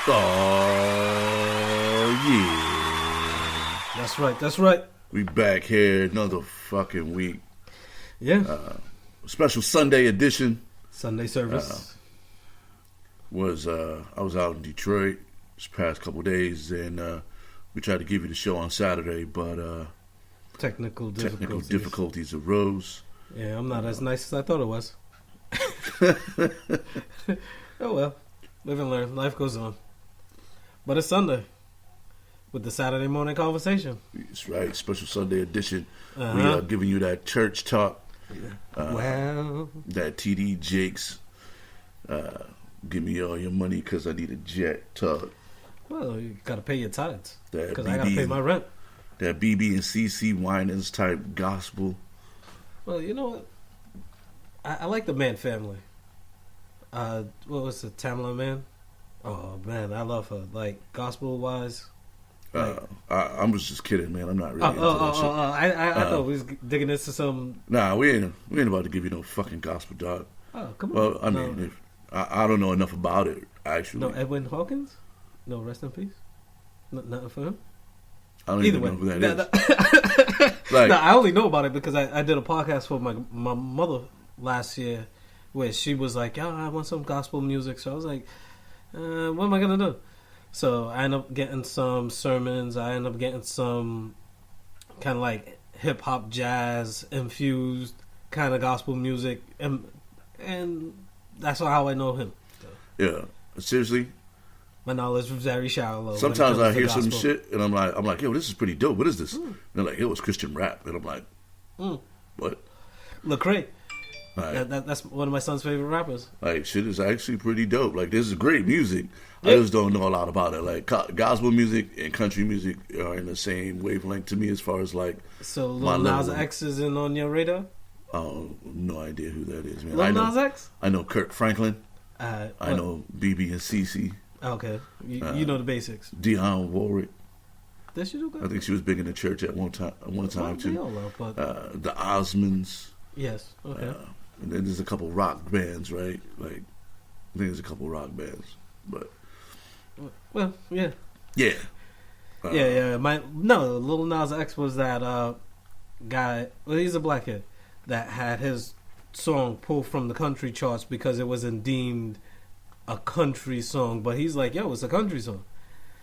Oh, yeah. That's right. We back here another fucking week. Yeah. Special Sunday edition. Sunday service. I was out in Detroit this past couple days, and we tried to give you the show on Saturday, but Technical difficulties arose. Yeah, I'm not as nice as I thought it was. Oh well. Live and learn. Life goes on. But it's Sunday with the Saturday morning conversation. That's right. Special Sunday edition. Uh-huh. We are giving you that church talk. That TD Jakes. Give me all your money because I need a jet talk. Well, you got to pay your tithes because BB I got to pay my rent. That BB and CC Winans type gospel. Well, you know what? I like the Man family. What was it, Tamala Man? Oh man, I love her. Like gospel wise. I was just kidding, man. I'm not really into that shit. I thought we was digging into some. Nah, we ain't about to give you no fucking gospel, dog. Oh come on. Well, I mean, I don't know enough about it actually. No Edwin Hawkins. No, rest in peace. Nothing for him. I don't even know who that is. Like, no, I only know about it because I did a podcast for my mother last year where she was like, "Yo, I want some gospel music." So I was like, "What am I gonna do?" So I ended up getting some sermons. I ended up getting some kind of like hip hop, jazz infused kind of gospel music, and that's how I know him. So. Yeah, seriously. My knowledge was very shallow. Sometimes I hear some shit and I'm like, yo, this is pretty dope. What is this? And they're like, yo, it's Christian rap, and I'm like, what? Lecrae. Right. That's one of my son's favorite rappers. Like, shit is actually pretty dope. Like, this is great music. Yep. I just don't know a lot about it. Like, gospel music and country music are in the same wavelength to me as far as, like... So, Lil Nas X isn't on your radar? Oh, no idea who that is, man. Lil Nas X? I know Kirk Franklin. I what? know BB and CC. Okay. You know the basics. Dionne Warwick. Did she do that? I think she was big in the church at one time too. The Osmonds. Yes. Okay. And then there's a couple rock bands, right? Like, I think there's a couple rock bands, but well, yeah, yeah. Lil Nas X was that guy. Well, he's a black kid that had his song pulled from the country charts because it wasn't deemed a country song. But he's like, yo, it's a country song.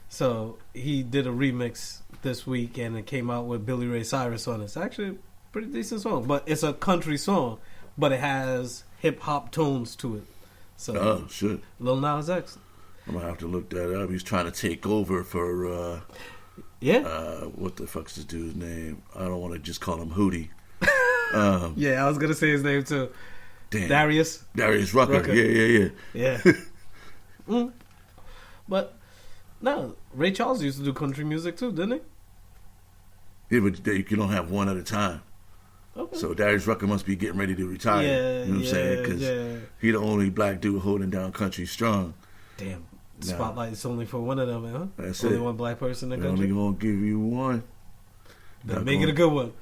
So he did a remix this week, and it came out with Billy Ray Cyrus on it. It's actually a pretty decent song, but it's a country song. But it has hip hop tones to it. So, shit. Lil Nas X. I'm gonna have to look that up. He's trying to take over for what the fuck's this dude's name? I don't want to just call him Hootie. Yeah, I was gonna say his name too. Damn. Darius Rucker. Yeah. But no, Ray Charles used to do country music too, didn't he? Yeah, but you can only have one at a time. Okay. So Darius Rucker must be getting ready to retire. Yeah, you know what I'm saying? Because he the only black dude holding down country strong. Damn. Spotlight is only for one of them, huh? That's only it. One black person in the They're country. only gonna give you one. Then make it a good one.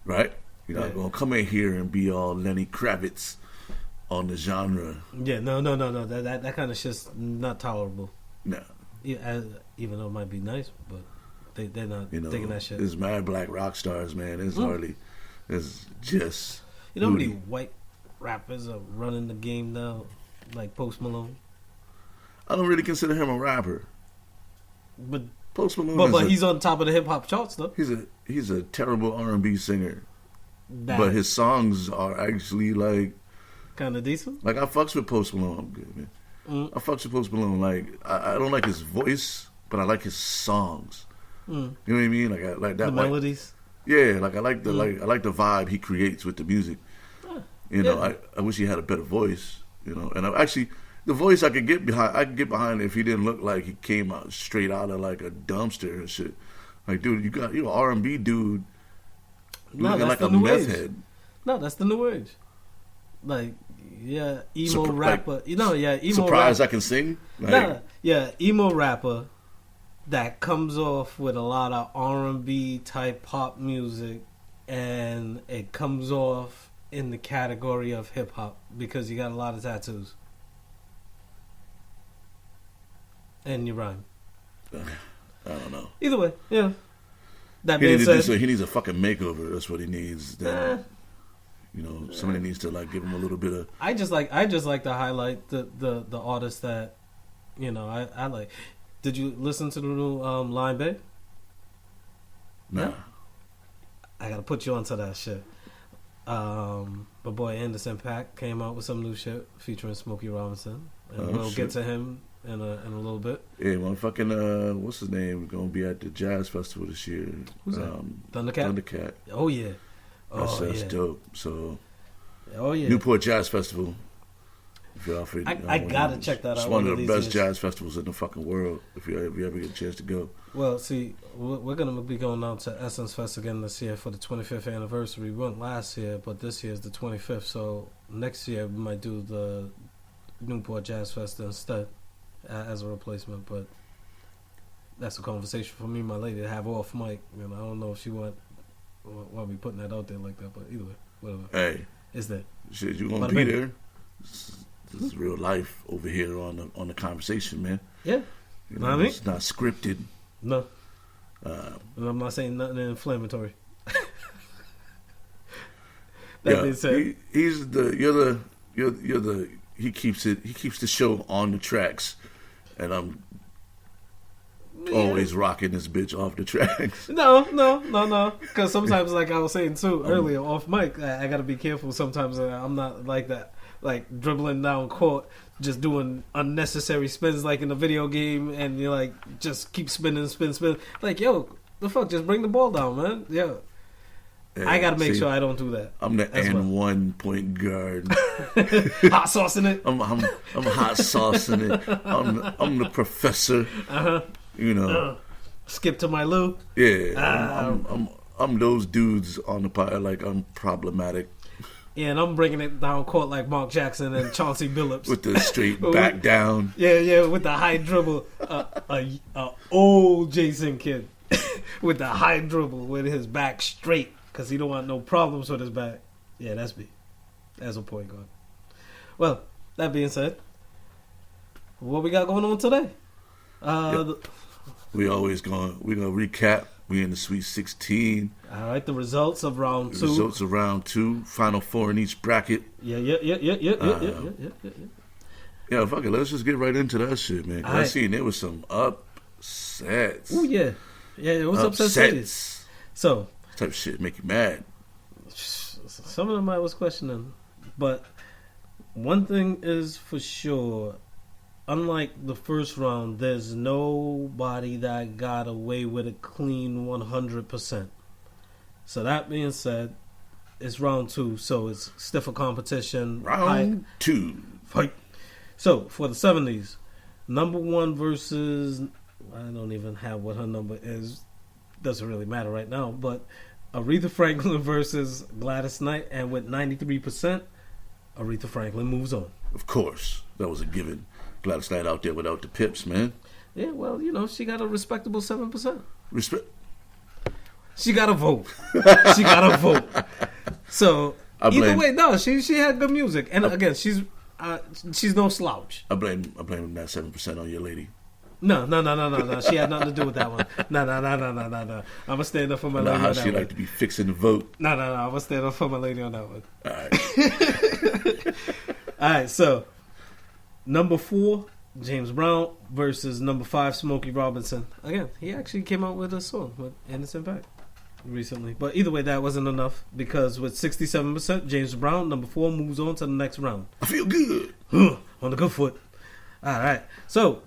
Right? You're not gonna come in here and be all Lenny Kravitz on the genre. Yeah, no. That kind of shit's not tolerable. No. Yeah, even though it might be nice, but they're not digging that shit. There's mad black rock stars, man. It's just... You know how many white rappers are running the game now? Like Post Malone? I don't really consider him a rapper. But Post Malone but he's on top of the hip-hop charts, though. He's a terrible R&B singer. But his songs are actually, like... kind of decent? Like, I fucks with Post Malone. I'm good, man. I fucks with Post Malone. Like, I don't like his voice, but I like his songs. You know what I mean? Like, I like that. The melodies? Yeah, like I like the I like the vibe he creates with the music. You know, I wish he had a better voice. You know, and the voice I could get behind. I could get behind if he didn't look like he came out straight out of like a dumpster and shit. Like, dude, you R&B dude, looking like a meth head. No, that's the new age. Like, emo rapper. Like, emo. Surprised rapper. I can sing. Like, emo rapper. That comes off with a lot of R&B type pop music, and it comes off in the category of hip hop because you got a lot of tattoos. and you rhyme. I don't know. Either way, yeah. That He being needs, said, he needs a fucking makeover. That's what he needs. Then, somebody needs to like give him a little bit of. I just like to highlight the artists that, I like. Did you listen to the new Line Bay? Nah. Yeah? I gotta put you onto that shit. My boy Anderson .Paak came out with some new shit featuring Smokey Robinson, and we'll get to him in a little bit. Yeah, motherfucking what's his name? Gonna be at the Jazz Festival this year. Who's that? Thundercat. Oh yeah. That's dope. So. Oh yeah. Newport Jazz Festival. If you're offered, I gotta check that out. It's one of the best jazz festivals in the fucking world. If you ever get a chance to go. Well, see, we're gonna be going out to Essence Fest again this year for the 25th anniversary. We went last year, but this year is the 25th. So next year we might do the Newport Jazz Fest instead as a replacement. But that's a conversation for me and my lady to have off mic. I don't know if she want me putting that out there like that. But either way, whatever. Hey, it's there. Shit, you gonna be there? This is real life over here on the conversation, man. Yeah. You know, it's not scripted. No. And I'm not saying nothing inflammatory. That being said, he keeps the show on the tracks, and I'm always rocking this bitch off the tracks. No. Because sometimes, like I was saying too earlier off mic, I gotta be careful. Sometimes I'm not like that. Like dribbling down court, just doing unnecessary spins like in a video game, and you're like, just keep spin. Like, yo, the fuck, just bring the ball down, man. Yo, yeah, I gotta make sure I don't do that. I'm the N1 point guard. Hot saucing it. I'm hot saucing it. I'm the professor. Skip to my Lou. Yeah, I'm those dudes on the pod. Like, I'm problematic. Yeah, and I'm bringing it down court like Mark Jackson and Chauncey Billups. With the straight back down. Yeah, with the high dribble. Old Jason Kidd. With the high dribble with his back straight. Because he don't want no problems with his back. Yeah, that's me. That's a point guard. Well, that being said, what we got going on today? We're gonna recap. We in the Sweet 16. All right, the results of round 2. Results of round 2. Final 4 in each bracket. Yeah. Yeah, fuck it. Let's just get right into that shit, man. I seen there was some upsets. Oh yeah, it was upsets. So this type of shit make you mad. Some of them I was questioning, but one thing is for sure. Unlike the first round, there's nobody that got away with a clean 100%. So that being said, it's round 2, so it's stiffer competition. Round 2. Fight. So, for the 70s, number 1 versus... I don't even have what her number is. Doesn't really matter right now. But Aretha Franklin versus Gladys Knight, and with 93%, Aretha Franklin moves on. Of course. That was a given. Gladys Knight out there without the pips, man. Yeah, well, she got a respectable 7%. Respect. She got a vote. So either way, no, she had good music, and again, she's no slouch. I blame that 7% on your lady. No. She had nothing to do with that one. No. I'm gonna stand up for my lady. How on that she one. Like to be fixing the vote. No. I'm gonna stand up for my lady on that one. All right. All right. So number 4, James Brown versus number 5, Smokey Robinson. Again, he actually came out with a song with Anderson .Paak recently. But either way, that wasn't enough because with 67%, James Brown, number 4, moves on to the next round. I feel good. On the good foot. All right. So,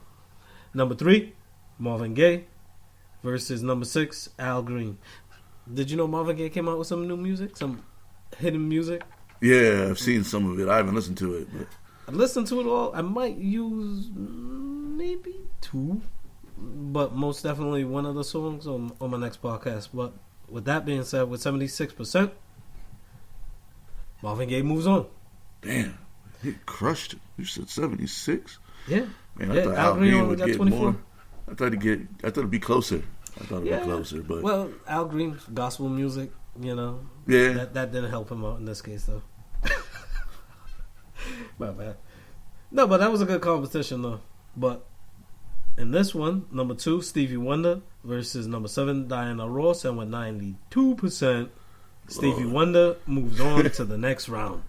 number 3, Marvin Gaye versus number 6, Al Green. Did you know Marvin Gaye came out with some new music? Some hidden music? Yeah, I've seen some of it. I haven't listened to it, but... I listened to it all. I might use maybe 2, but most definitely one of the songs on my next podcast. But with that being said, with 76%, Marvin Gaye moves on. Damn, he crushed it. You said 76? Yeah. Man, I thought Al Green would get 24. More. I thought it'd be closer. But well, Al Green, gospel music, Yeah. That didn't help him out in this case though. My bad. No, but that was a good competition though. But In this one, number 2, Stevie Wonder versus number 7, Diana Ross, and with 92%, Stevie Wonder moves on to the next round.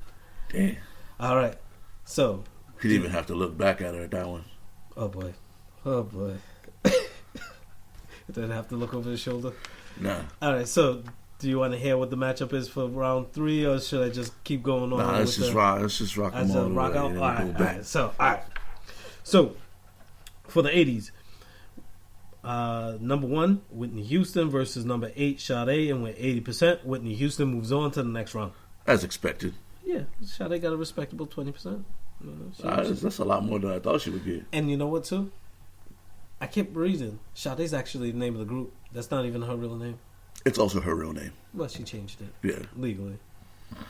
Damn. All right. So. He didn't even have to look back at her at that one. Oh, boy. Oh, boy. Didn't have to look over his shoulder? Nah. All right, so do you want to hear what the matchup is for round 3, or should I just keep going on? Nah, let's just rock them all the way. Rock out? And All then right, go all back. right. So, for the 80s, number 1, Whitney Houston versus number 8, Sade, and with 80%, Whitney Houston moves on to the next round. As expected. Yeah, Sade got a respectable 20%. That's a lot more than I thought she would get. And you know what, too? I kept reading. Sade's actually the name of the group. That's not even her real name. It's also her real name. Well, she changed it. Yeah. Legally.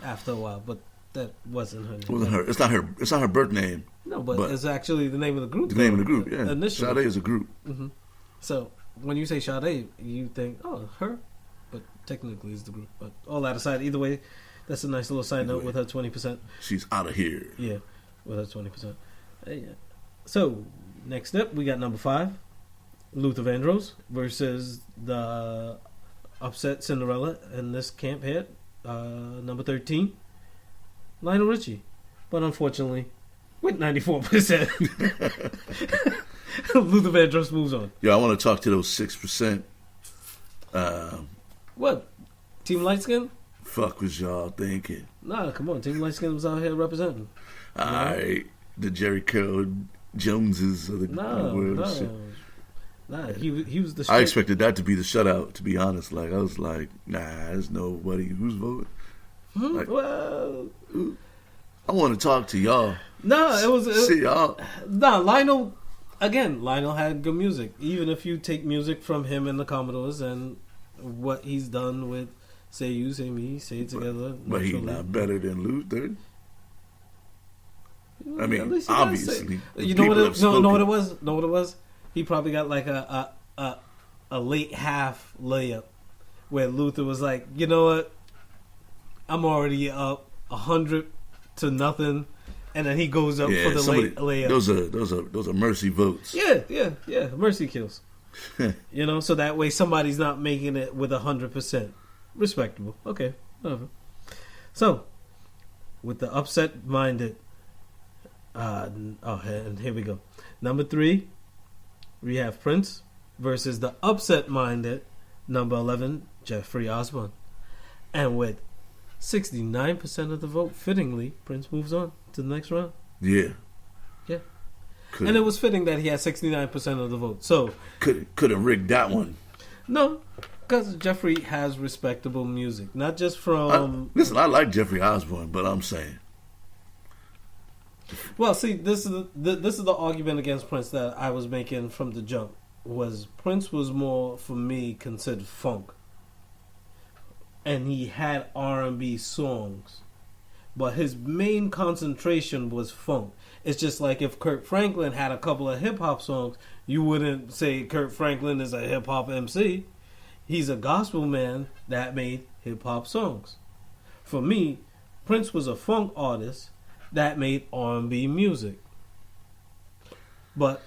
After a while, but that wasn't her name. It wasn't her. It's not her birth name. No, but it's actually the name of the group. The name of the group, yeah. Initially. Sade is a group. Mm-hmm. So when you say Sade, you think, oh, her, but technically it's the group. But all that aside, either way, that's a nice little side note with her 20%. She's out of here. Yeah, with her 20%. Yeah. So next up, we got number 5, Luther Vandross versus the upset Cinderella in this camp here, number 13, Lionel Richie. But unfortunately, with 94%, Luther Vandross moves on. Yeah, I want to talk to those 6%. What? Team Lightskin? Fuck was y'all thinking? Nah, come on. Team Lightskin was out here representing. Alright, the Jerry Curl Joneses of the world. No. Shit. Nah, he was the I expected that to be the shutout, to be honest. Like, I was like, nah, there's nobody who's voting. Like, well, I want to talk to y'all. No, it was See y'all. Nah, Lionel had good music. Even if you take music from him and the Commodores and what he's done with Say You, Say Me, Say It Together. But he's not better than Luther. I mean, obviously. You know what it was? Know what it was? He probably got like a late half layup where Luther was like, you know what? I'm already up 100 to nothing, and then he goes up for the late layup. Those are mercy votes. Yeah. Mercy kills. You know, so that way somebody's not making it with 100%. Respectable. Okay, whatever. So, with the upset-minded, and here we go. Number 3, we have Prince versus the upset-minded number 11, Jeffrey Osborne. And with 69% of the vote, fittingly, Prince moves on to the next round. Yeah. And it was fitting that he had 69% of the vote. So could have rigged that one. No, because Jeffrey has respectable music, not just from. Listen, I like Jeffrey Osborne, but I'm saying. Well, see, this is the argument against Prince that I was making from the jump. Was Prince was more for me considered funk, and he had R&B songs, but his main concentration was funk. It's just like if Kirk Franklin had a couple of hip hop songs, you wouldn't say Kirk Franklin is a hip hop MC. He's a gospel man that made hip hop songs. For me, Prince was a funk artist that made R&B music. But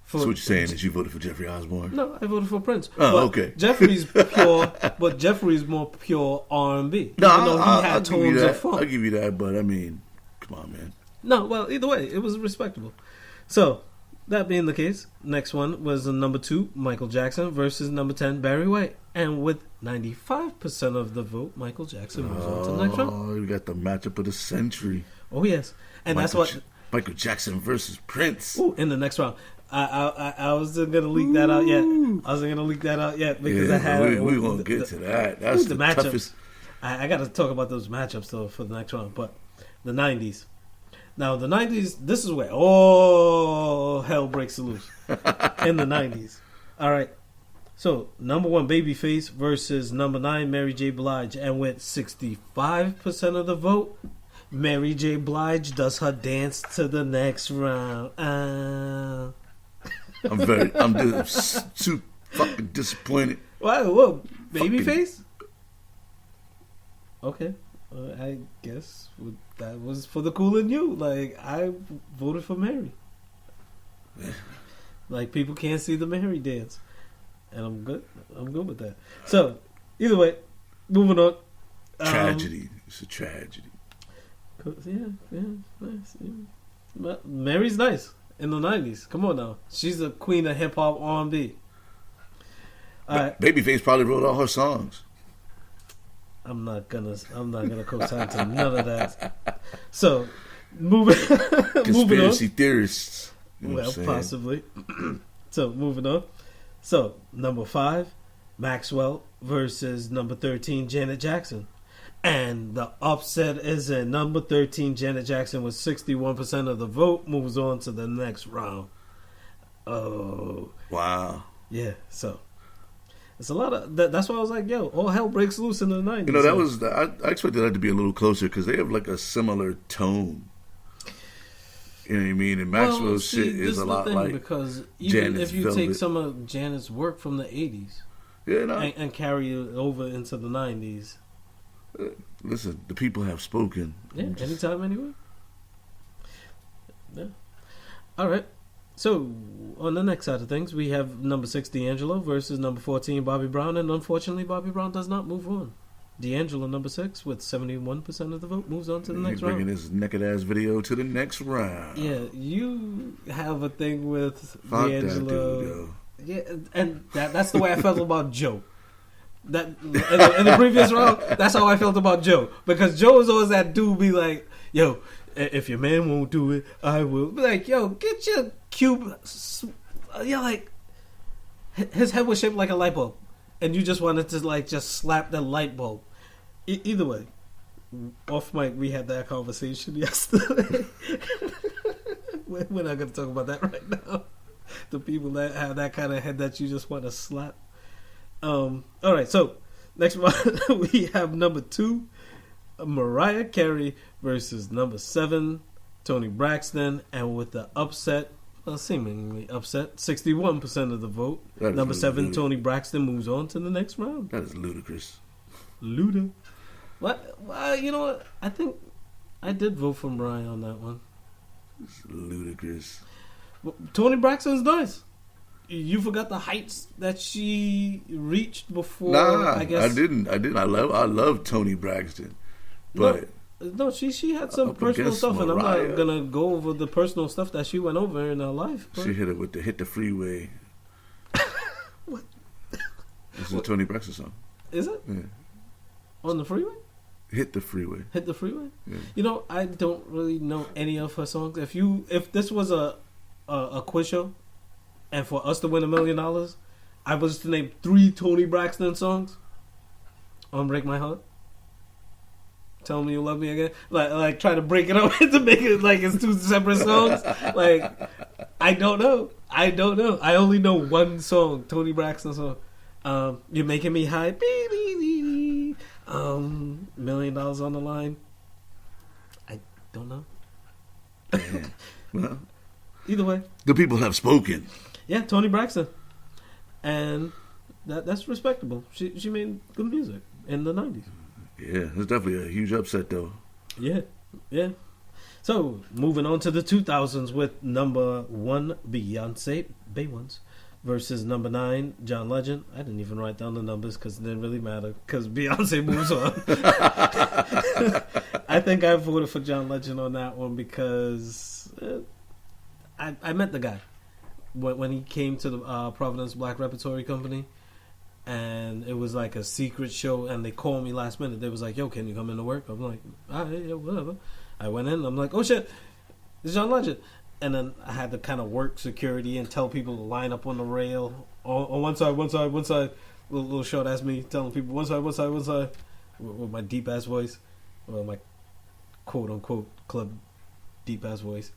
so what you're saying is you voted for Jeffrey Osborne? No, I voted for Prince. Oh, okay. Jeffrey's pure, but Jeffrey's more pure R&B. No, even though he had tones of funk. I'll give you that, but I mean, come on, man. No, well, either way, it was respectable. So, that being the case, next one was number 2, Michael Jackson versus number 10, Barry White. And with 95% of the vote, Michael Jackson moves on to the next round. Oh, you got the matchup of the century. Oh, yes. And Michael Jackson versus Prince. Ooh, in the next round. I wasn't going to leak that out yet. Because I had... We won't get to that. That's the matchups. toughest. I got to talk about those matchups, though, for the next round. But the 90s. Now, the 90s, this is where all hell breaks loose. In the 90s. All right. So, number 1, Babyface versus number 9, Mary J. Blige. And with 65% of the vote, Mary J. Blige does her dance to the next round. I'm too fucking disappointed. Whoa, Babyface? Okay. I guess that was for the cool in you. Like, I voted for Mary. Like people can't see the Mary dance, and I'm good. I'm good with that. So either way, moving on. Tragedy. It's a tragedy. Yeah, nice. Yeah. Mary's nice in the '90s. Come on now, she's a queen of hip hop R&B. Babyface probably wrote all her songs. I'm not gonna co-sign to none of that. So moving Conspiracy on. Theorists. You know Well, possibly. So moving on. So number 5, Maxwell versus number 13, Janet Jackson. And the upset is in. Number 13, Janet Jackson, with 61% of the vote, moves on to the next round. Oh. Wow. Yeah, so. It's a lot of... That's why I was like, yo, all hell breaks loose in the 90s. You know, that was... I expected that to be a little closer because they have like a similar tone. You know what I mean? And Maxwell's shit is a lot like because even Janet's if you Velvet. take some of Janet's work from the 80s and carry it over into the 90s... Listen, the people have spoken. Yeah, anytime, anywhere. Yeah. All right. So, on the next side of things, we have number 6, D'Angelo, versus number 14, Bobby Brown. And unfortunately, Bobby Brown does not move on. D'Angelo, number 6, with 71% of the vote, moves on to the next round. Bringing his naked-ass video to the next round. Yeah, you have a thing with Fuck D'Angelo. that dude, yo. Yeah, and that's the way I felt about Joe. That in the previous round, that's how I felt about Joe, because Joe is always that dude be like, yo, if your man won't do it, I will. Be like, yo, get your cube. Yeah, like his head was shaped like a light bulb, and you just wanted to like just slap the light bulb. Either way, off mic we had that conversation yesterday. We're not gonna talk about that right now. The people that have that kind of head that you just want to slap. All right, so next one we have number 2, Mariah Carey versus number 7, Toni Braxton, and with the upset, seemingly upset, 61% of the vote. Number 7, Toni Braxton, moves on to the next round. That is ludicrous. Luda. What? You know what? I think I did vote for Mariah on that one. It's ludicrous. Well, Toni Braxton's nice. You forgot the heights that she reached before. Nah, I guess I didn't. I love Toni Braxton, but no, she had some personal stuff, and I'm not gonna go over the personal stuff that she went over in her life. But... She hit it with the "Hit the Freeway." What? This is a Toni Braxton song. Is it? Yeah. On the freeway? Hit the Freeway. Hit the Freeway? Yeah. You know, I don't really know any of her songs. If this was a quiz show, and for us to win $1 million, I was to name 3 Toni Braxton songs on Break My Heart. Tell Me You Love Me Again. Like try to break it up to make it like it's 2 separate songs. Like, I don't know. I only know one song, Toni Braxton song. You're Making Me High. $1 million on the line. I don't know. Well, either way, the people have spoken. Yeah, Toni Braxton, and that's respectable. She made good music in the 90s. Yeah, it's definitely a huge upset though. Yeah. So moving on to the 2000s with number 1, Beyonce, Bay Ones, versus number 9, John Legend. I didn't even write down the numbers because it didn't really matter because Beyonce moves on. I think I voted for John Legend on that one because I met the guy when he came to the Providence Black Repertory Company, and it was like a secret show, and they called me last minute. They was like, yo, can you come into work? I'm like, all right, yeah, whatever. I went in, I'm like, oh shit, it's John Legend. And then I had to kind of work security and tell people to line up on the rail on one side. Little short ass me telling people one side with my deep ass voice, or my quote unquote club deep ass voice.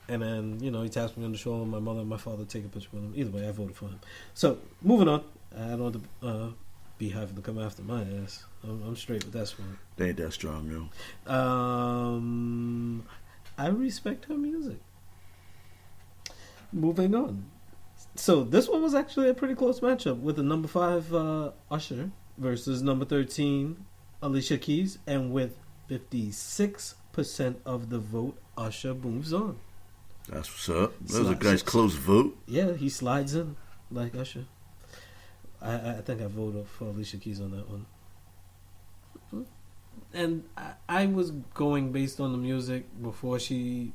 And then, he tapped me on the shoulder. My mother and my father take a picture with him. Either way, I voted for him. So moving on, I don't want the Beehive to come after my ass. I'm straight with that one. They ain't that strong, though. I respect her music. Moving on. So this one was actually a pretty close matchup with the number 5 Usher versus number 13 Alicia Keys, and with 56% of the vote, Usher moves on. That's what's up. That was a nice close vote. Yeah, he slides in like Usher. I think I voted for Alicia Keys on that one. And I was going based on the music before she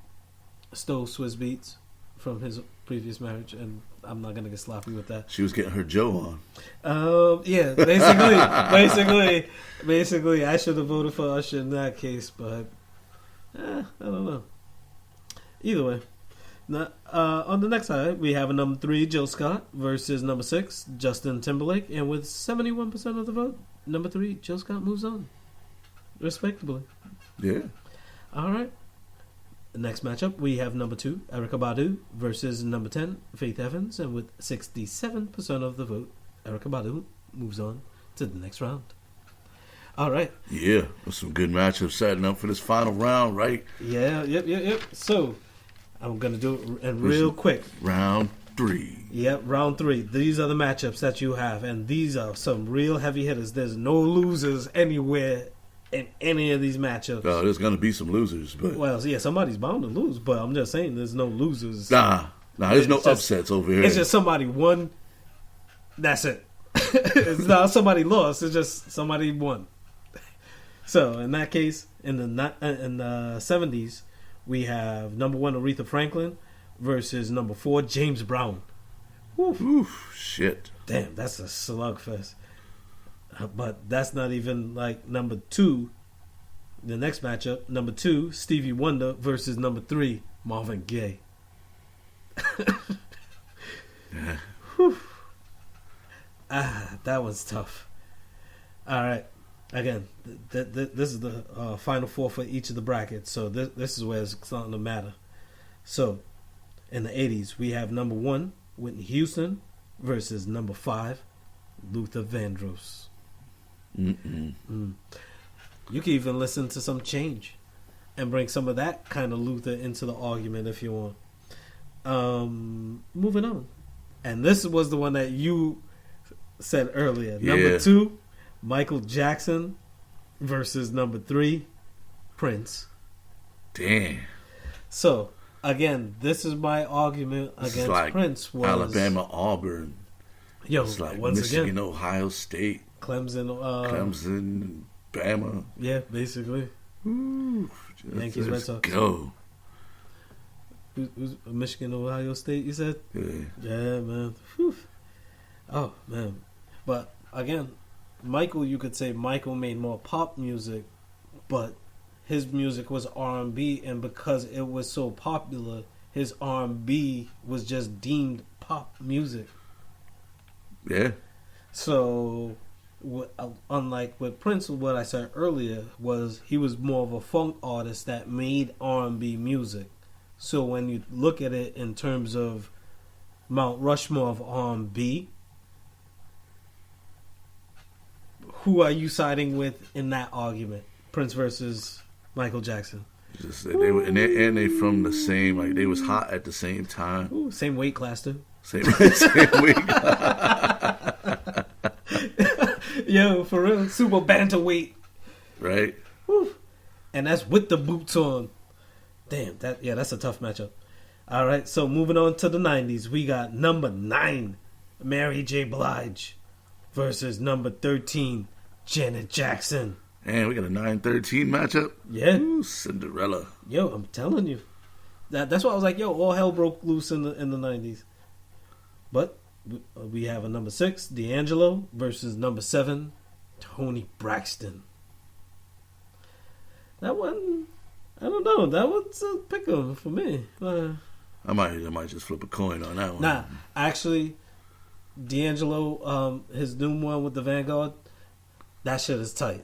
stole Swiss Beats from his previous marriage, and I'm not gonna get sloppy with that. She was getting her Joe on. Yeah, basically, I should have voted for Usher in that case, but I don't know. Either way, now, on the next side, we have a number 3, Jill Scott, versus number 6, Justin Timberlake, and with 71% of the vote, number 3, Jill Scott moves on, respectably. Yeah. All right. The next matchup, we have number 2, Erykah Badu, versus number 10, Faith Evans, and with 67% of the vote, Erykah Badu moves on to the next round. All right. Yeah, there's some good matchups setting up for this final round, right? Yeah, yep. So, I'm going to do it real quick. Round 3. Yep, round 3. These are the matchups that you have, and these are some real heavy hitters. There's no losers anywhere in any of these matchups. Oh, there's going to be some losers, but... Well, yeah, somebody's bound to lose, but I'm just saying there's no losers. Nah, there's no upsets over here. It's just somebody won, that's it. It's not somebody lost, it's just somebody won. So, in that case, in the 70s, we have number 1, Aretha Franklin, versus number 4, James Brown. Oof, shit. Damn, that's a slugfest. But that's not even like number 2. The next matchup, number 2, Stevie Wonder versus number 3, Marvin Gaye. Yeah. That was tough. All right. Again, this is the final 4 for each of the brackets. So this is where it's starting to matter. So, in the 80s, we have number 1, Whitney Houston versus number 5, Luther Vandross. You can even listen to some Change and bring some of that kind of Luther into the argument if you want. Moving on. And this was the one that you said earlier. Yeah. Number 2, Michael Jackson versus number 3, Prince. Damn. So, again, this is my argument against like Prince. Was Alabama, Auburn. Yo, it's like once Michigan, again, Ohio State. Clemson, Bama. Yeah, basically. Ooh, Yankees, Red Sox. Go. Who's Michigan, Ohio State, you said? Yeah, man. Whew. Oh, man. But, again, Michael, you could say Michael made more pop music, but his music was R&B, and because it was so popular, his R&B was just deemed pop music. Yeah. So, unlike with Prince, what I said earlier was he was more of a funk artist that made R&B music. So when you look at it in terms of Mount Rushmore of R&B, who are you siding with in that argument? Prince versus Michael Jackson. Just they were, and they from the same, like they was hot at the same time. Ooh, same weight class too. Same weight. Yo, for real, super bantamweight. Right. Woo. And that's with the boots on. Damn, that's a tough matchup. All right, so moving on to the 90s, we got number 9, Mary J. Blige versus number 13, Janet Jackson. Man, we got a 9-13 matchup. Yeah. Ooh, Cinderella. Yo, I'm telling you. That's why I was like, yo, all hell broke loose in the 90s. But we have a number 6, D'Angelo, versus number 7, Toni Braxton. That one, I don't know. That one's a pick-em for me. I might just flip a coin on that one. Nah, actually, D'Angelo, his new one with the Vanguard, that shit is tight.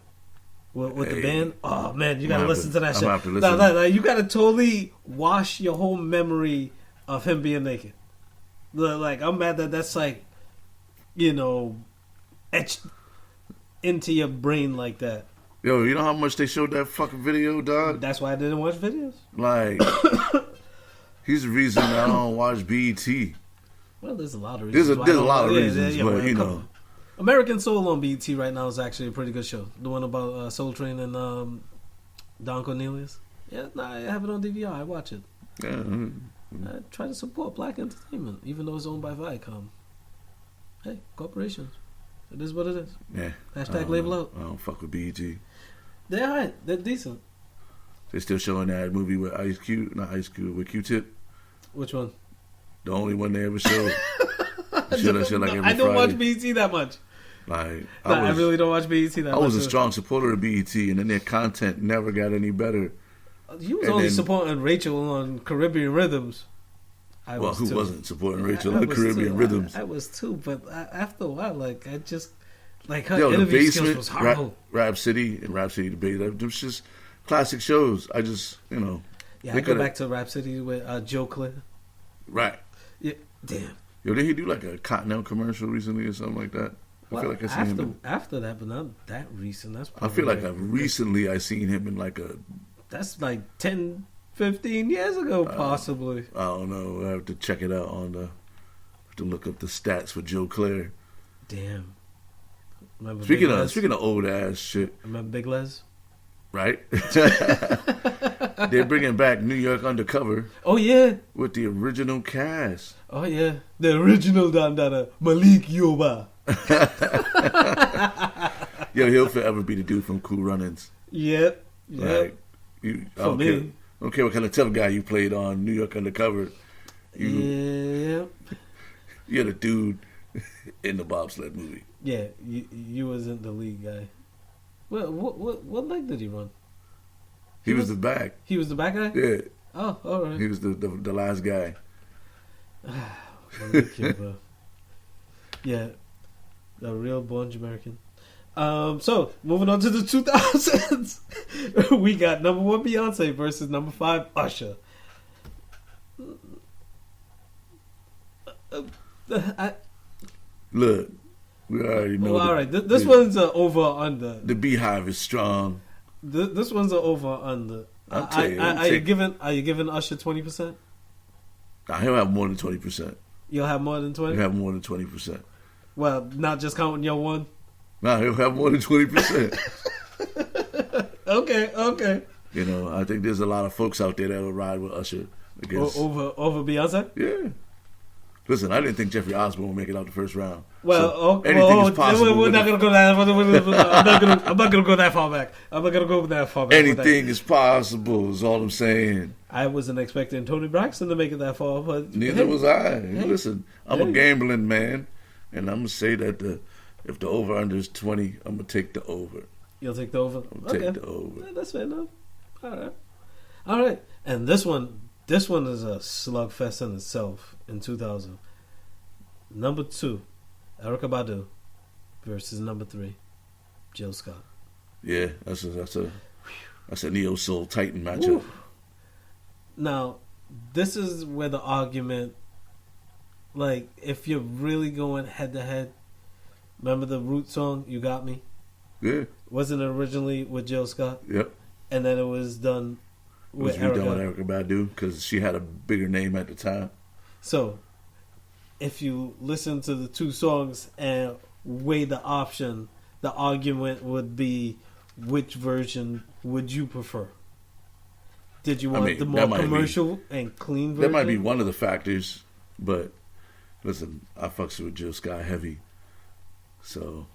With the band, oh man, you gotta listen to that shit. Nah, you gotta totally wash your whole memory of him being naked. Like, I'm mad that's like, etched into your brain like that. Yo, you know how much they showed that fucking video, dog? That's why I didn't watch videos. Like, he's the reason I don't watch BET. Well, there's a lot of reasons. There's a lot of reasons, but you know. American Soul on BET right now is actually a pretty good show. The one about Soul Train and Don Cornelius. Yeah, I have it on DVR. I watch it. Yeah, Try to support black entertainment, even though it's owned by Viacom. Hey, corporations. It is what it is. Yeah. Hashtag label out. I don't fuck with BET. They're alright. They're decent. They still showing that movie with with Q-Tip. Which one? The only one they ever showed. Show that shit like every I don't Friday. watch BET that much. Like I really don't watch BET that much. I was a strong supporter of BET, and then their content never got any better. You was only supporting Rachel on Caribbean Rhythms. Who wasn't supporting Rachel on the Caribbean Rhythms? I was too, but after a while, like I just like her The interview Basement, skills was horrible. Rap City, and Rap City Debate. It was just classic shows. I just Yeah, I go back to Rap City with Joe Clear. Right. Yeah. Damn. Yo, did he do like a Cottonelle commercial recently or something like that? I feel like I seen him after that, but not that recent. That's I feel like recently I seen him in like a. That's like 10, 15 years ago, possibly. I don't know. I have to check it out have to look up the stats for Joe Claire. Damn. Remember Speaking of old ass shit. Remember Big Les? Right. They're bringing back New York Undercover. Oh yeah. With the original cast. Oh yeah. The original Dandana, Malik Yoba. Yo, he'll forever be the dude from Cool Runnings. Yep. Yep. Like, I don't care what kind of tough guy you played on New York Undercover. Yep. You're the dude in the bobsled movie. Yeah, you wasn't the lead guy. What leg did he run? He was the back. He was the back guy? Yeah. Oh, all right. He was the last guy. Yeah. A real born Jamaican. So, moving on to the 2000s. We got number 1 Beyonce versus number 5 Usher. Look, we already know. Well, all right, this one's a over under. The Beehive is strong. This one's a over under. Are you giving Usher 20%? He'll have more than 20%. You'll have more than 20%? He'll have more than 20%. Well, not just counting your one? No, he'll have more than 20%. Okay. I think there's a lot of folks out there that will ride with Usher. Over Beyonce? Yeah. Listen, I didn't think Jeffrey Osborne would make it out the first round. Well, anything is possible. We're not going to go that. I'm not going to go that far back. I'm not going to go that far back. Anything is possible. Is all I'm saying. I wasn't expecting Tony Braxton to make it that far, but neither was I. Listen, I'm a gambling man, and I'm gonna say that if the over under is 20, I'm gonna take the over. You'll take the over. Take the over. Yeah, that's fair enough. All right. And this one is a slugfest in itself. In 2000, number 2, Erykah Badu versus number 3, Jill Scott. Yeah, that's a neo soul titan matchup. Ooh. Now, this is where the argument, like, if you're really going head to head, remember the Root song, "You Got Me"? Yeah. Wasn't it originally with Jill Scott? Yep. And then it was done with Erykah Badu because she had a bigger name at the time. So, if you listen to the two songs and weigh the option, the argument would be, which version would you prefer? Did you want the more commercial and clean version? That might be one of the factors, but listen, I fucks with Jill Scott heavy, so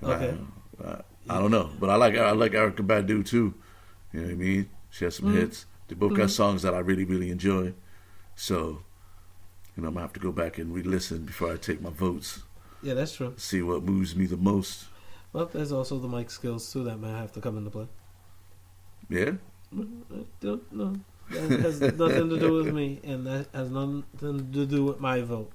okay. I don't know, but I like Erykah Badu too. You know what I mean? She has some hits. They both got songs that I really, really enjoy. So, I'm gonna have to go back and re-listen before I take my votes. Yeah, that's true. See what moves me the most. Well, there's also the mic skills too that may have to come into play. Yeah. No, that has nothing to do with me, and that has nothing to do with my vote.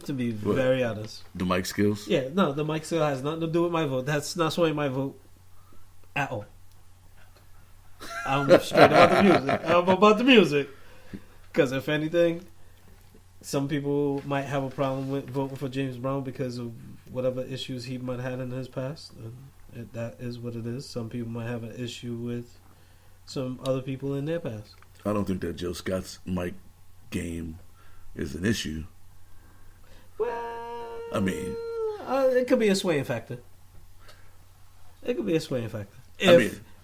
To be very honest, the mic skills. Yeah, no, the mic skill has nothing to do with my vote. That's not swaying my vote at all. I'm straight about the music. I'm about the music. Because if anything, some people might have a problem with voting for James Brown because of whatever issues he might have had in his past. And that is what it is. Some people might have an issue with some other people in their past. I don't think that Jill Scott's mic game is an issue. Well, I mean, it could be a swaying factor. It could be a swaying factor.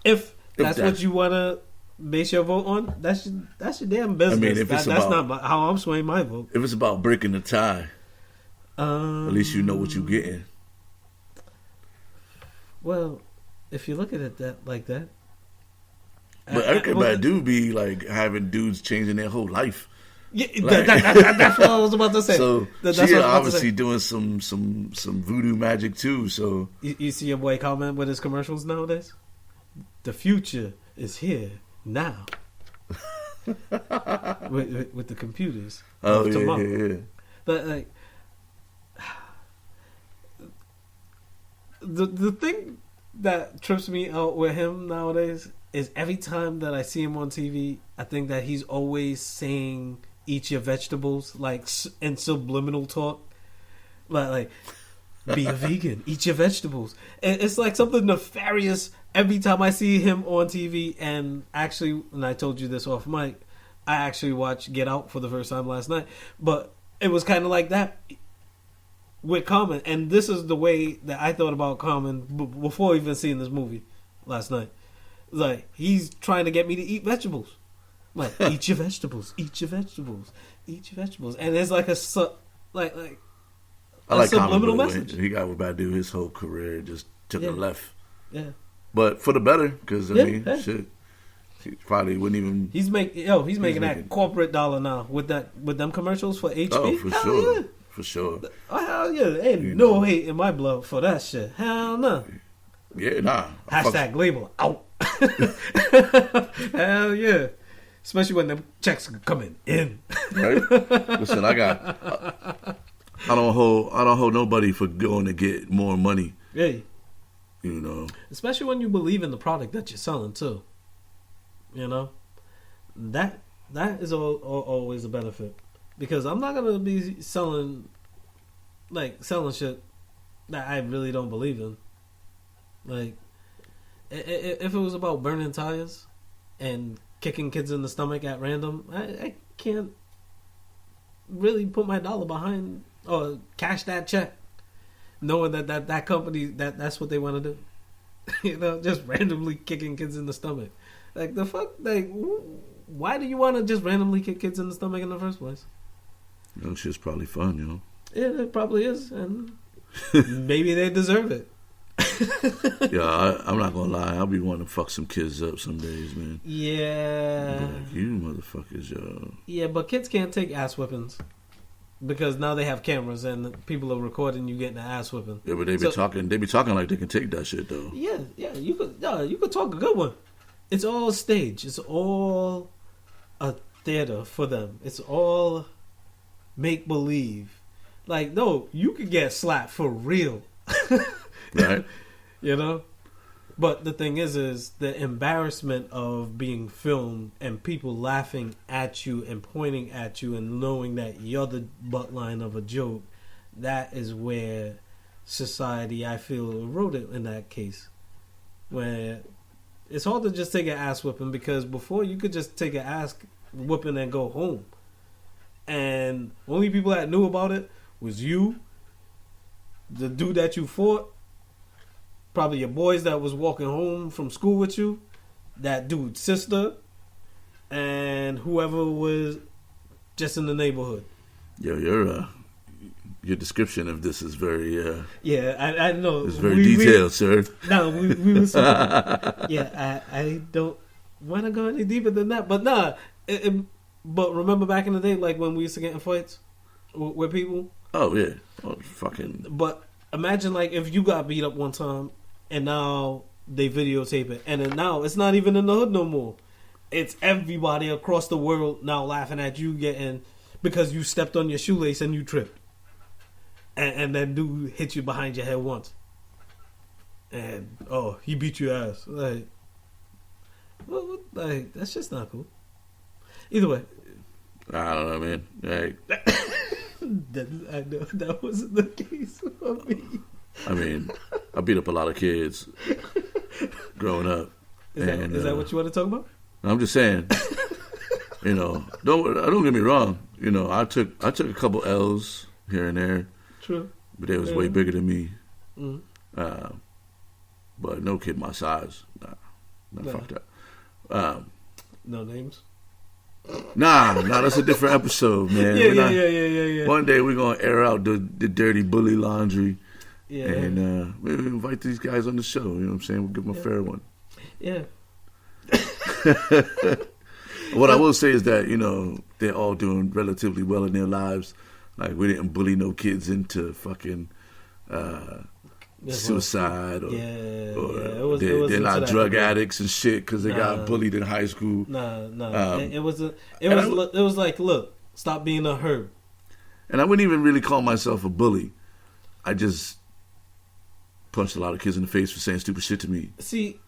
If that's what you want to base your vote on, that's your damn business. I mean, if it's that's about, not how I'm swaying my vote. If it's about breaking the tie, at least you know what you're getting. Well, if you look at it like that. But everybody do be like having dudes changing their whole life. Yeah, that's what I was about to say. So that's she obviously doing some voodoo magic too. So you see your boy comment with his commercials nowadays. The future is here now. with the computers. Oh yeah. But like the thing that trips me out with him nowadays is every time that I see him on TV, I think that he's always saying "eat your vegetables" like in subliminal talk, like be a vegan, eat your vegetables. And it's like something nefarious every time I see him on TV. And actually, and I told you this off mic, I actually watched Get Out for the first time last night, but it was kind of like that with Common. And this is the way that I thought about Common before even seeing this movie last night. Like, he's trying to get me to eat vegetables. Like, eat your vegetables, eat your vegetables, eat your vegetables. And it's like a I like subliminal Common, message. he got what Badu, his whole career just took a left. Yeah. But for the better, because I mean, shit, he probably wouldn't even. He's making that corporate dollar now with them commercials for HP. Oh, for hell sure, yeah. for sure. Oh, hell yeah, ain't no hate in my blood for that shit. Hell no. Yeah, nah. Hashtag label out. Hell yeah. Especially when them checks are coming in. Right? Listen, I don't hold nobody for going to get more money. Yeah. You know. Especially when you believe in the product that you're selling too. You know? That is always a benefit. Because I'm not gonna be selling shit that I really don't believe in. Like, if it was about burning tires and kicking kids in the stomach at random, I can't really put my dollar behind or cash that check, knowing that company that's what they want to do. You know, just randomly kicking kids in the stomach. Like, the fuck? Like, why do you want to just randomly kick kids in the stomach in the first place? You know, shit's probably fun, you know. Yeah, it probably is, and maybe they deserve it. Yeah, I'm not gonna lie. I'll be wanting to fuck some kids up some days, man. Yeah. Like, you motherfuckers, yo. Yeah, but kids can't take ass whippings because now they have cameras and people are recording you getting an ass whipping. Yeah, but they be talking like they can take that shit though. Yeah, you could talk a good one. It's all stage. It's all a theater for them. It's all make believe. Like, no, you could get slapped for real. Right. You know? But the thing is the embarrassment of being filmed and people laughing at you and pointing at you and knowing that you're the butt line of a joke, that is where society, I feel, eroded in that case. Where it's hard to just take an ass whipping, because before you could just take an ass whipping and go home. And only people that knew about it was you, the dude that you fought, probably your boys that was walking home from school with you, that dude's sister, and whoever was just in the neighborhood. Yo, your description of this is very I know it's very detailed, sir. No, we were yeah, I don't want to go any deeper than that, but nah. But remember back in the day, like when we used to get in fights with people. Oh yeah, fucking. But imagine like if you got beat up one time, and now they videotape it, and then now it's not even in the hood no more. It's everybody across the world now laughing at you because you stepped on your shoelace and you tripped, and that dude hit you behind your head once, and he beat your ass. Like, well, like that's just not cool. Either way, I don't know, man. Like, I know that wasn't the case for me. I mean, I beat up a lot of kids growing up. Is that what you want to talk about? I'm just saying, you know, don't get me wrong. You know, I took a couple L's here and there. True. But they was way bigger than me. Mm-hmm. But no kid my size. Nah. Fuck that. No names. Nah, that's a different episode, man. Yeah. One day we're gonna air out the dirty bully laundry, Yeah. and we'll invite these guys on the show. You know what I'm saying? We'll give them a fair one. Yeah. What I will say is that, you know, they're all doing relatively well in their lives. Like, we didn't bully no kids into fucking suicide or they're not drug addicts and shit because they got bullied in high school. It was like, look, stop being a herb. And I wouldn't even really call myself a bully. I just punched a lot of kids in the face for saying stupid shit to me. See,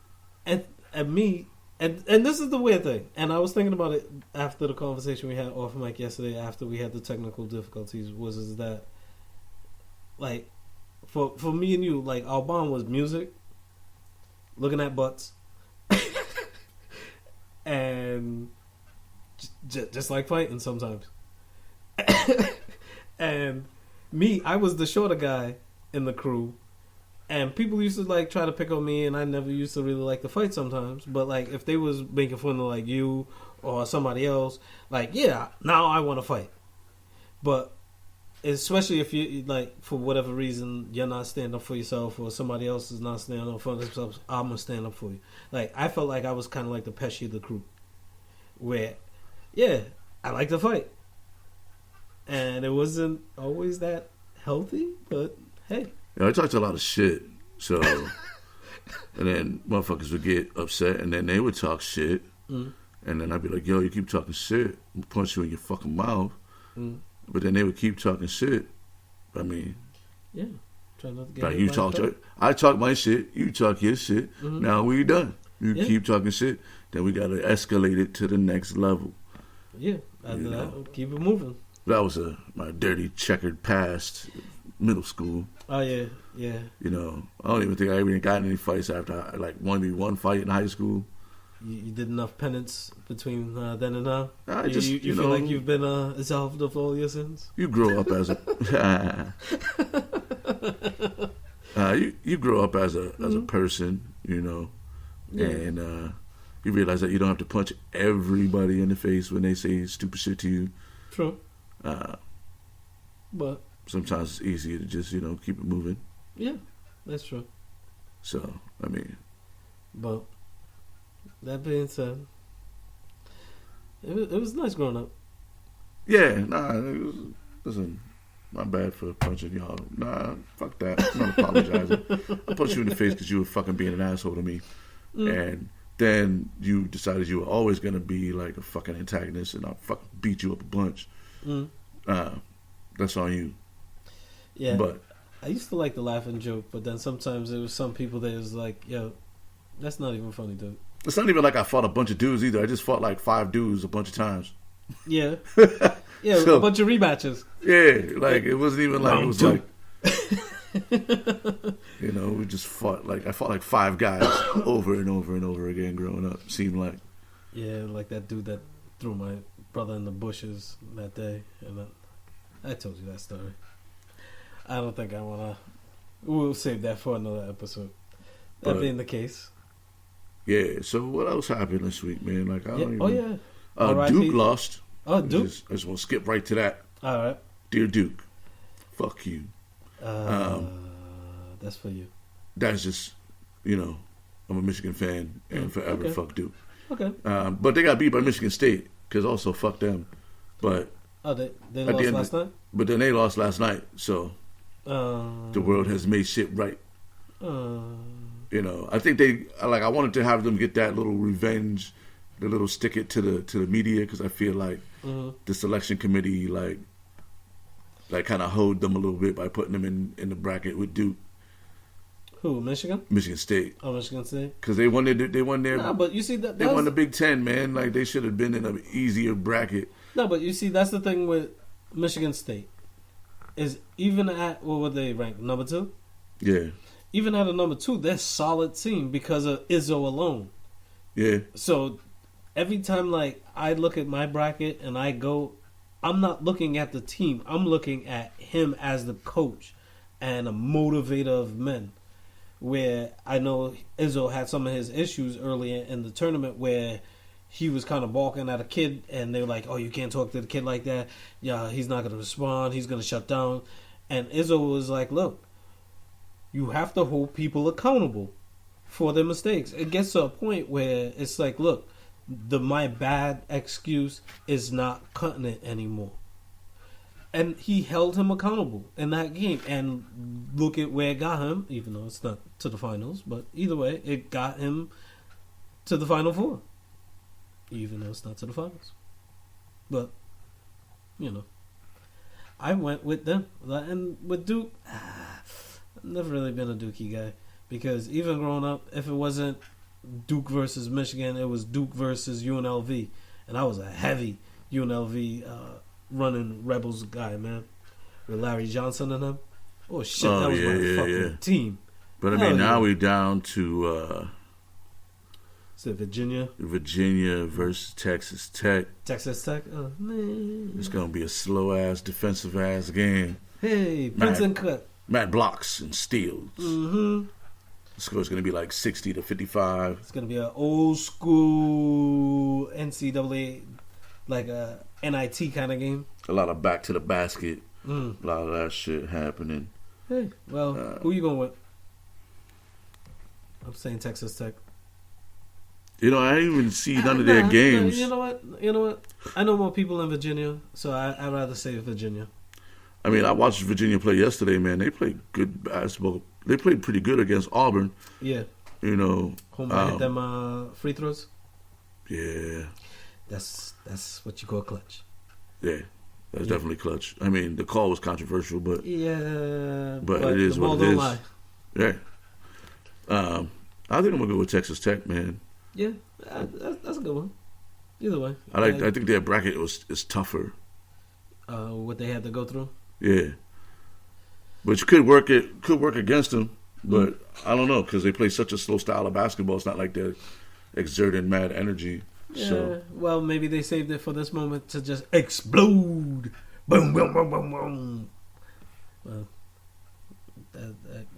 and me. And this is the weird thing, and I was thinking about it after the conversation we had off mic yesterday, after we had the technical difficulties, is that, like, for me and you, like, our bond was music, looking at butts, and just like fighting sometimes. And me, I was the shorter guy in the crew. And people used to like try to pick on me, and I never used to really like to fight sometimes. But like if they was making fun of like you or somebody else, like yeah, now I want to fight. But especially if you like for whatever reason you're not standing up for yourself, or somebody else is not standing up for themselves, I'm gonna stand up for you. Like I felt like I was kind of like the Pesci of the crew, where yeah, I like to fight, and it wasn't always that healthy, but hey. You know, I talked a lot of shit, so and then motherfuckers would get upset, and then they would talk shit, and then I'd be like, "Yo, you keep talking shit, I'm gonna punch you in your fucking mouth." But then they would keep talking shit. I mean, yeah, try not to get like you talk, I talk my shit, you talk your shit. Now we done. You keep talking shit, then we gotta escalate it to the next level. Yeah, after that, keep it moving. That was my dirty checkered past. Middle school. Oh yeah. You know, I don't even think I even got in any fights after I like one fight in high school. You did enough penance between then and now. You feel like you've been absolved of all your sins. You grow up as a you grow up as a person, you know, and you realize that you don't have to punch everybody in the face when they say stupid shit to you. True. But sometimes it's easier to just, you know, keep it moving. Yeah, that's true. So, I mean. But, that being said, it was nice growing up. Yeah, listen, my bad for punching y'all. Nah, fuck that. I'm not apologizing. I punched you in the face because you were fucking being an asshole to me. And then you decided you were always going to be like a fucking antagonist, and I'll fucking beat you up a bunch. That's on you. Yeah, but I used to like to laugh and joke, but then sometimes there was some people that was like, yo, that's not even funny, dude. It's not even like I fought a bunch of dudes either. I just fought like 5 dudes a bunch of times. Yeah. Yeah, so, a bunch of rematches. Yeah, like it wasn't even like it was like you know, we just fought like I fought like 5 guys over and over and over again growing up, seemed like. Yeah, like that dude that threw my brother in the bushes that day, and I told you that story. I don't think I want to. We'll save that for another episode. That being the case. Yeah, so what else happened this week, man? Like, I don't even... Oh, yeah. Duke lost. Oh, Duke? I just want to skip right to that. All right. Dear Duke, fuck you. That's for you. That's just, you know, I'm a Michigan fan and forever fuck Duke. Okay. But they got beat by Michigan State, because also fuck them. But... Oh, they lost last night? But then they lost last night, so... the world has made shit right. You know, I think I wanted to have them get that little revenge, the little stick it to the media, because I feel like the selection committee like kind of hoed them a little bit by putting them in the bracket with Duke. Who, Michigan? Michigan State. Oh, Michigan State. Because they won their. Nah, but you see that they won the Big Ten, man. Like they should have been in an easier bracket. No, but you see that's the thing with Michigan State. Is even at, what were they ranked? Number 2? Yeah. Even at a number 2, they're a solid team because of Izzo alone. Yeah. So every time like I look at my bracket and I go, I'm not looking at the team. I'm looking at him as the coach and a motivator of men. Where I know Izzo had some of his issues earlier in the tournament where he was kind of balking at a kid, and they were like, "Oh, you can't talk to the kid like that. Yeah, he's not going to respond. He's going to shut down." And Izzo was like, "Look, you have to hold people accountable for their mistakes." It gets to a point where it's like, "Look, my bad excuse is not cutting it anymore." And he held him accountable in that game. And look at where it got him, even though it's not to the finals. But either way, it got him to the Final Four. Even though it's not to the finals. But, I went with them. And with Duke, I've never really been a Dookie guy. Because even growing up, if it wasn't Duke versus Michigan, it was Duke versus UNLV. And I was a heavy UNLV running Rebels guy, man. With Larry Johnson and them. Oh, shit, that was my fucking team. But, I mean, now we're down to... is it Virginia? Virginia versus Texas Tech. Texas Tech? Oh, man. It's going to be a slow-ass, defensive-ass game. Hey, Prince and Cut. Matt blocks and steals. Mm-hmm. The score's going to be like 60-55. It's going to be an old school NCAA, like a NIT kind of game. A lot of back to the basket. A lot of that shit happening. Hey, well, who you going with? I'm saying Texas Tech. I didn't even see none of their games. You know what? I know more people in Virginia, so I'd rather say Virginia. I mean, I watched Virginia play yesterday, man. They played good basketball. They played pretty good against Auburn. Yeah. Home hit them free throws. Yeah. That's what you call clutch. Yeah. That's definitely clutch. I mean, the call was controversial, but but it is the ball what it don't is. lie. Yeah. I think I'm gonna go with Texas Tech, man. Yeah, that's a good one. Either way, I think their bracket is tougher. What they had to go through. Yeah, which could work against them, but I don't know because they play such a slow style of basketball. It's not like they're exerting mad energy. Yeah, so well, maybe they saved it for this moment to just explode. Boom, boom, boom, boom, boom. Well,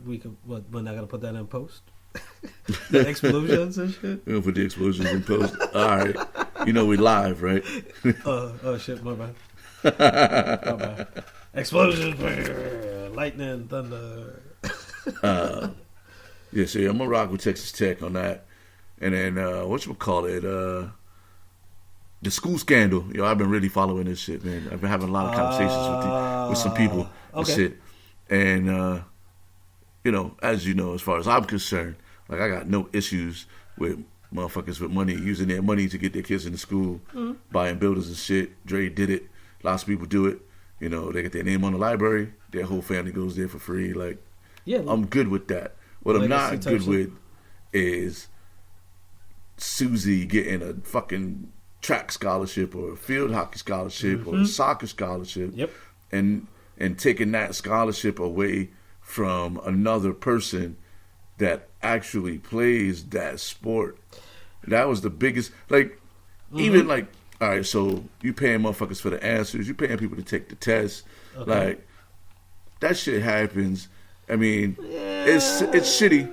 we're not gonna put that in post. The explosions and shit. We're gonna put the explosions in post. All right, we live, right? Oh shit, my bad. My bad. Explosions, lightning, thunder. Yeah, so I'm gonna rock with Texas Tech on that, and then whatchamacallit, the school scandal. I've been really following this shit, man. I've been having a lot of conversations with some people and shit, and as you know, as far as I'm concerned, like I got no issues with motherfuckers with money using their money to get their kids into school, buying buildings and shit. Dre did it. Lots of people do it. They get their name on the library. Their whole family goes there for free. Like, yeah, I'm good with that. What I'm not good with is Susie getting a fucking track scholarship or a field hockey scholarship or a soccer scholarship, and taking that scholarship away from another person that actually plays that sport. That was the biggest, even like, all right, so you paying motherfuckers for the answers, you paying people to take the tests, like that shit happens. I mean, it's shitty,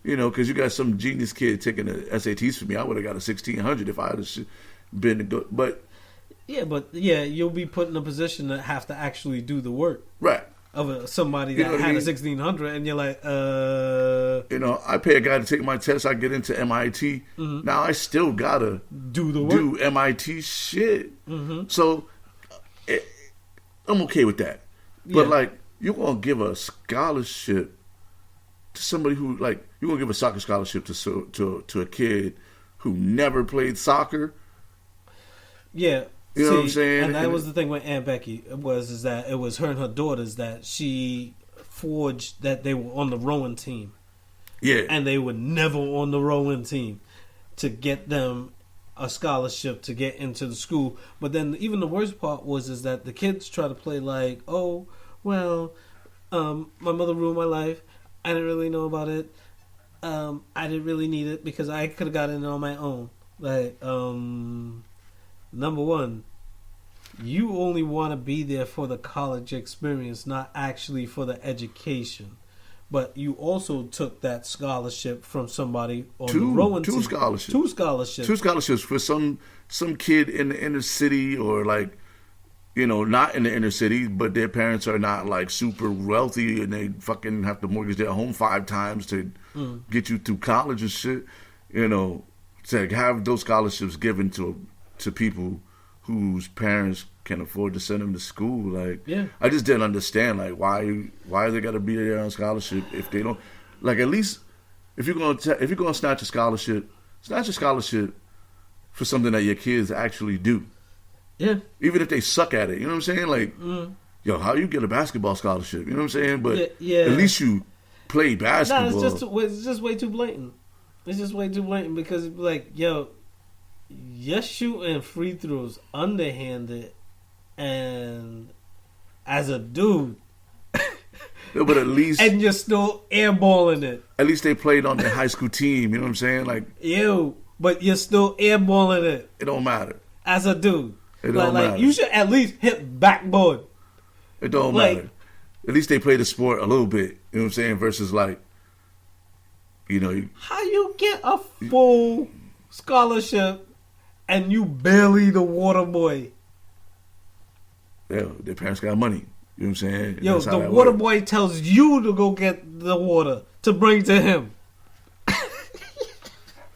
because you got some genius kid taking the SATs for me. I would have got a 1600 if I had been to go, but you'll be put in a position to have to actually do the work, right? Of somebody that had a 1600, and you're like, I pay a guy to take my test. I get into MIT. Now I still gotta do the work, do MIT shit. So I'm okay with that. But you're gonna give a scholarship to somebody who you're gonna give a soccer scholarship to a kid who never played soccer. Yeah. You know what I'm saying? And that was the thing with Aunt Becky is that it was her and her daughters that she forged that they were on the rowing team. Yeah. And they were never on the rowing team to get them a scholarship to get into the school. But then even the worst part is that the kids try to play like, oh, well, my mother ruined my life. I didn't really know about it. I didn't really need it because I could have gotten it on my own. Number one, you only want to be there for the college experience, not actually for the education. but you also took that scholarship from somebody on the rowing team. Two scholarships. Two scholarships for some kid in the inner city, or like, you know, not in the inner city, but their parents are not like super wealthy and they fucking have to mortgage their home 5 times to get you through college and shit. You know, to have those scholarships given to people whose parents can afford to send them to school. Like, I just didn't understand, like, why they got to be there on scholarship if they don't, like, at least if you're gonna snatch a scholarship for something that your kids actually do. Yeah. Even if they suck at it, you know what I'm saying? Like, yo, how you get a basketball scholarship? You know what I'm saying? But at least you play basketball. No, it's just way too blatant. It's just way too blatant because, like, yo, you're shooting free throws underhanded, and as a dude, yeah, but at least, and you're still airballing it. At least they played on their high school team. You know what I'm saying? Like, but you're still airballing it. It don't matter. As a dude, it don't matter. You should at least hit backboard. It don't matter. At least they play the sport a little bit. You know what I'm saying? Versus like, you know, how you get a full scholarship and you barely the water boy? Yeah, their parents got money. You know what I'm saying? Yo, the water boy tells you to go get the water to bring to him.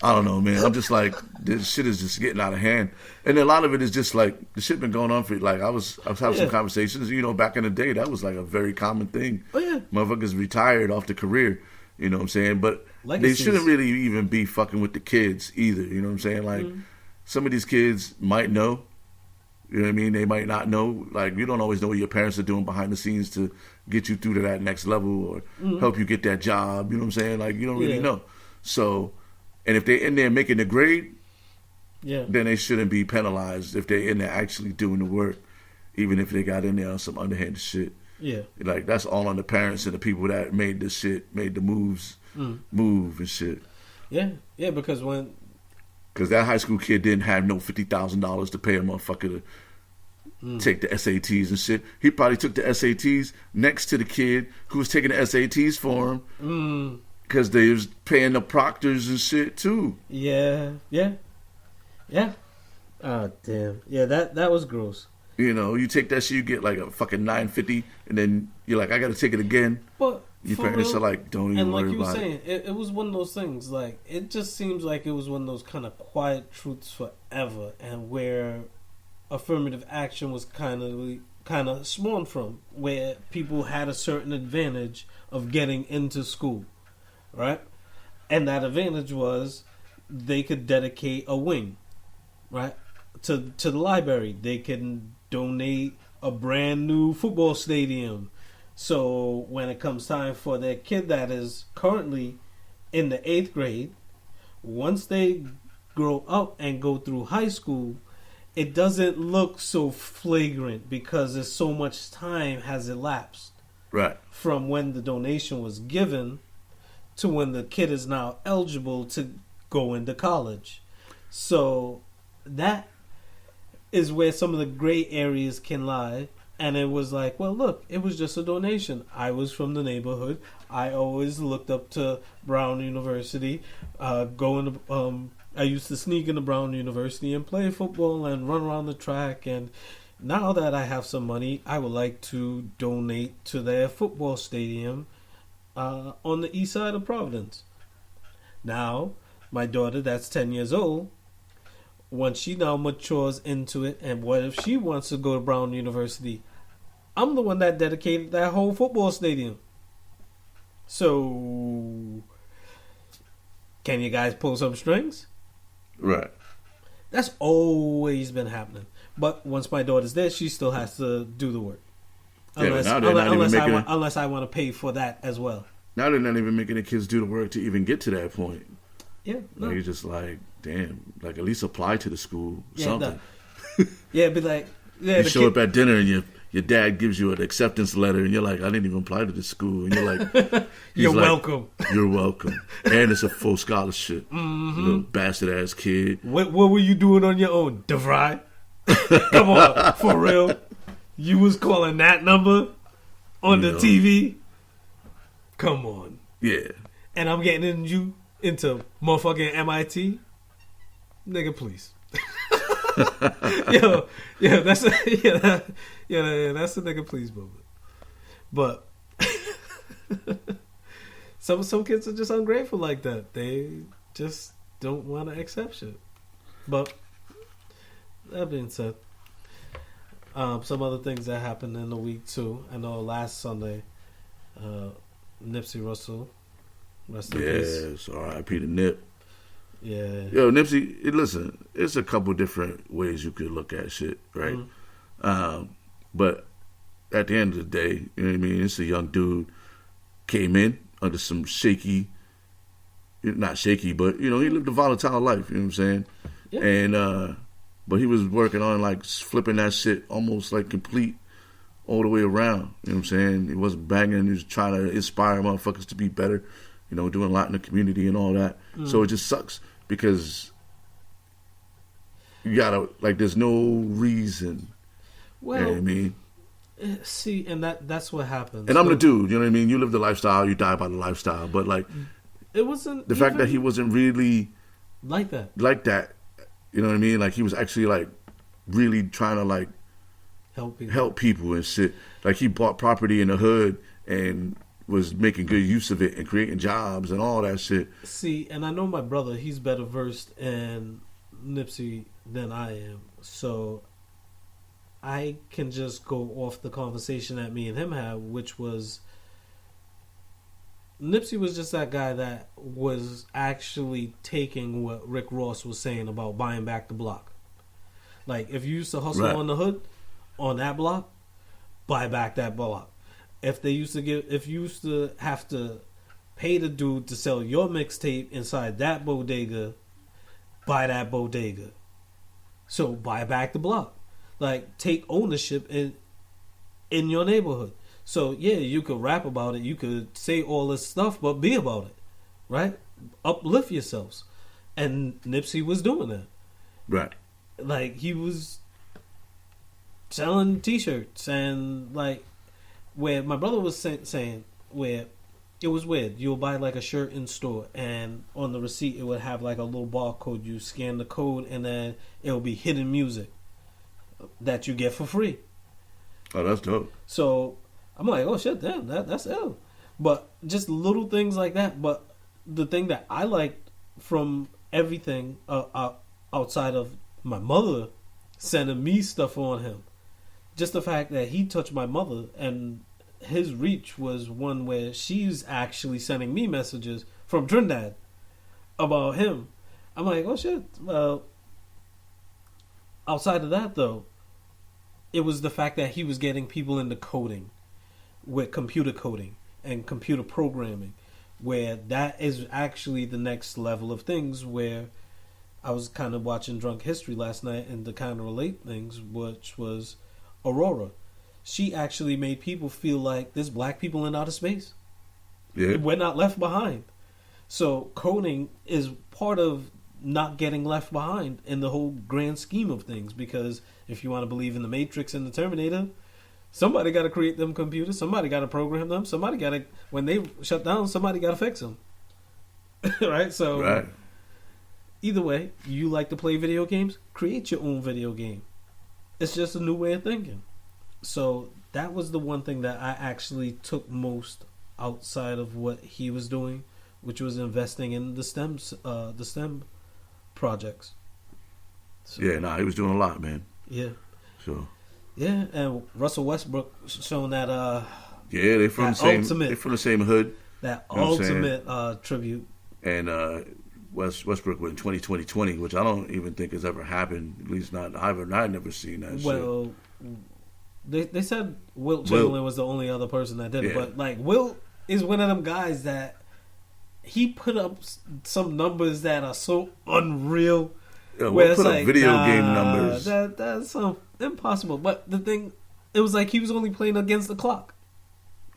I don't know, man. I'm just like, this shit is just getting out of hand. And a lot of it is just like, the shit been going on for, like, I was having some conversations, you know, back in the day, that was like a very common thing. Oh, yeah. Motherfuckers retired off the career, you know what I'm saying? But Legacies. They shouldn't really even be fucking with the kids either, you know what I'm saying? Like, some of these kids might know, you know what I mean? They might not know. Like, you don't always know what your parents are doing behind the scenes to get you through to that next level or help you get that job, you know what I'm saying? Like, you don't really know. So, and if they're in there making the grade, then they shouldn't be penalized if they're in there actually doing the work, even if they got in there on some underhanded shit. Yeah. Like, that's all on the parents and the people that made this shit, made the moves, move and shit. Yeah, because that high school kid didn't have no $50,000 to pay a motherfucker to take the SATs and shit. He probably took the SATs next to the kid who was taking the SATs for him. Because they was paying the proctors and shit too. Yeah. Oh damn. Yeah, that was gross. You know, you take that shit, you get like a fucking $9.50, and then you're like, I got to take it again. But your parents are like, don't even worry about it. And like you were saying, it was one of those things. Like, it just seems like it was one of those kind of quiet truths forever, and where affirmative action was kind of spawned from, where people had a certain advantage of getting into school. Right? And that advantage was they could dedicate a wing, right, to the library. They can donate a brand new football stadium. So when it comes time for their kid that is currently in the 8th grade, once they grow up and go through high school, it doesn't look so flagrant because there's so much time has elapsed. Right. From when the donation was given to when the kid is now eligible to go into college. So that is where some of the gray areas can lie. And it was like, well, look, it was just a donation. I was from the neighborhood. I always looked up to Brown University. I used to sneak into Brown University and play football and run around the track. And now that I have some money, I would like to donate to their football stadium on the east side of Providence. Now, my daughter, that's 10 years old, once she now matures into it, and what if she wants to go to Brown University? I'm the one that dedicated that whole football stadium. So, can you guys pull some strings? Right. That's always been happening. But once my daughter's there, she still has to do the work. Unless I want to pay for that as well. Now they're not even making the kids do the work to even get to that point. Yeah. No. Like, you're just like, damn, like, at least apply to the school, something. Yeah, be like, you show up at dinner and your dad gives you an acceptance letter and you're like, I didn't even apply to the school. And you're like, you're welcome. You're welcome. And it's a full scholarship. Mm-hmm. You little bastard ass kid. What were you doing on your own, DeVry? Come on, for real. You was calling that number on the TV? Come on. Yeah. And I'm getting into motherfucking MIT? Nigga, please. That's a nigga please moment. But some kids are just ungrateful like that. They just don't want to accept shit. But that being said, some other things that happened in the week too. I know last Sunday, Nipsey Russell, rest in peace. Yes, R.I.P. to Nip. Yeah. Yo, Nipsey, listen, it's a couple different ways you could look at shit, right? Mm-hmm. But at the end of the day, you know what I mean? It's a young dude, came in under some shaky, not shaky, but, you know, he lived a volatile life, you know what I'm saying? Yeah. And, but he was working on, like, flipping that shit almost, like, complete all the way around, you know what I'm saying? He wasn't banging, he was trying to inspire motherfuckers to be better, you know, doing a lot in the community and all that. Mm. So it just sucks because you gotta, like, there's no reason. Well, you know what I mean? See, and that's what happens. And I'm the dude, you know what I mean? You live the lifestyle, you die by the lifestyle. But, like, it wasn't the fact that he wasn't really like that, you know what I mean? Like, he was actually, like, really trying to, like, help people and shit. Like, he bought property in the hood and was making good use of it and creating jobs and all that shit. See, and I know my brother, he's better versed in Nipsey than I am. So I can just go off the conversation that me and him had, which was Nipsey was just that guy that was actually taking what Rick Ross was saying about buying back the block. Like, if you used to hustle on the hood, on that block, buy back that block. If you used to have to pay the dude to sell your mixtape inside that bodega, buy that bodega. So buy back the block. Like, take ownership in your neighborhood. So yeah, you could rap about it, you could say all this stuff, but be about it, right? Uplift yourselves. And Nipsey was doing that. Right. Like, he was selling T-shirts and, like, where my brother was saying where it was weird. You'll buy, like, a shirt in store, and on the receipt it would have, like, a little barcode. You scan the code, and then it'll be hidden music that you get for free. Oh, that's dope. So I'm like, oh shit, damn, that's ill. But just little things like that. But the thing that I liked from everything outside of my mother sending me stuff on him, just the fact that he touched my mother and his reach was one where she's actually sending me messages from Trinidad about him. I'm like, oh shit. Well, outside of that though, it was the fact that he was getting people into coding, with computer coding and computer programming, where that is actually the next level of things. Where I was kind of watching Drunk History last night and to kind of relate things, which was Aurora. She actually made people feel like there's black people in outer space. Yeah. We're not left behind. So coding is part of not getting left behind in the whole grand scheme of things, because if you want to believe in the Matrix and the Terminator, somebody got to create them computers, somebody got to program them, somebody got to, when they shut down, somebody got to fix them. Right? So either way, you like to play video games, create your own video game. It's just a new way of thinking. So that was the one thing that I actually took most outside of what he was doing, which was investing in the STEM projects. So, yeah, he was doing a lot, man. Yeah. So. Yeah, and Russell Westbrook showing that. Yeah, they're from the same. They're from the same hood. That ultimate tribute. And Westbrook went in 2020, which I don't even think has ever happened. At least not. I've never seen that. Well, they said Wilt Chamberlain was the only other person that did it, but like Wilt is one of them guys that he put up some numbers that are so unreal. Yeah, we'll put up video game numbers. That's impossible. But the thing, it was like he was only playing against the clock.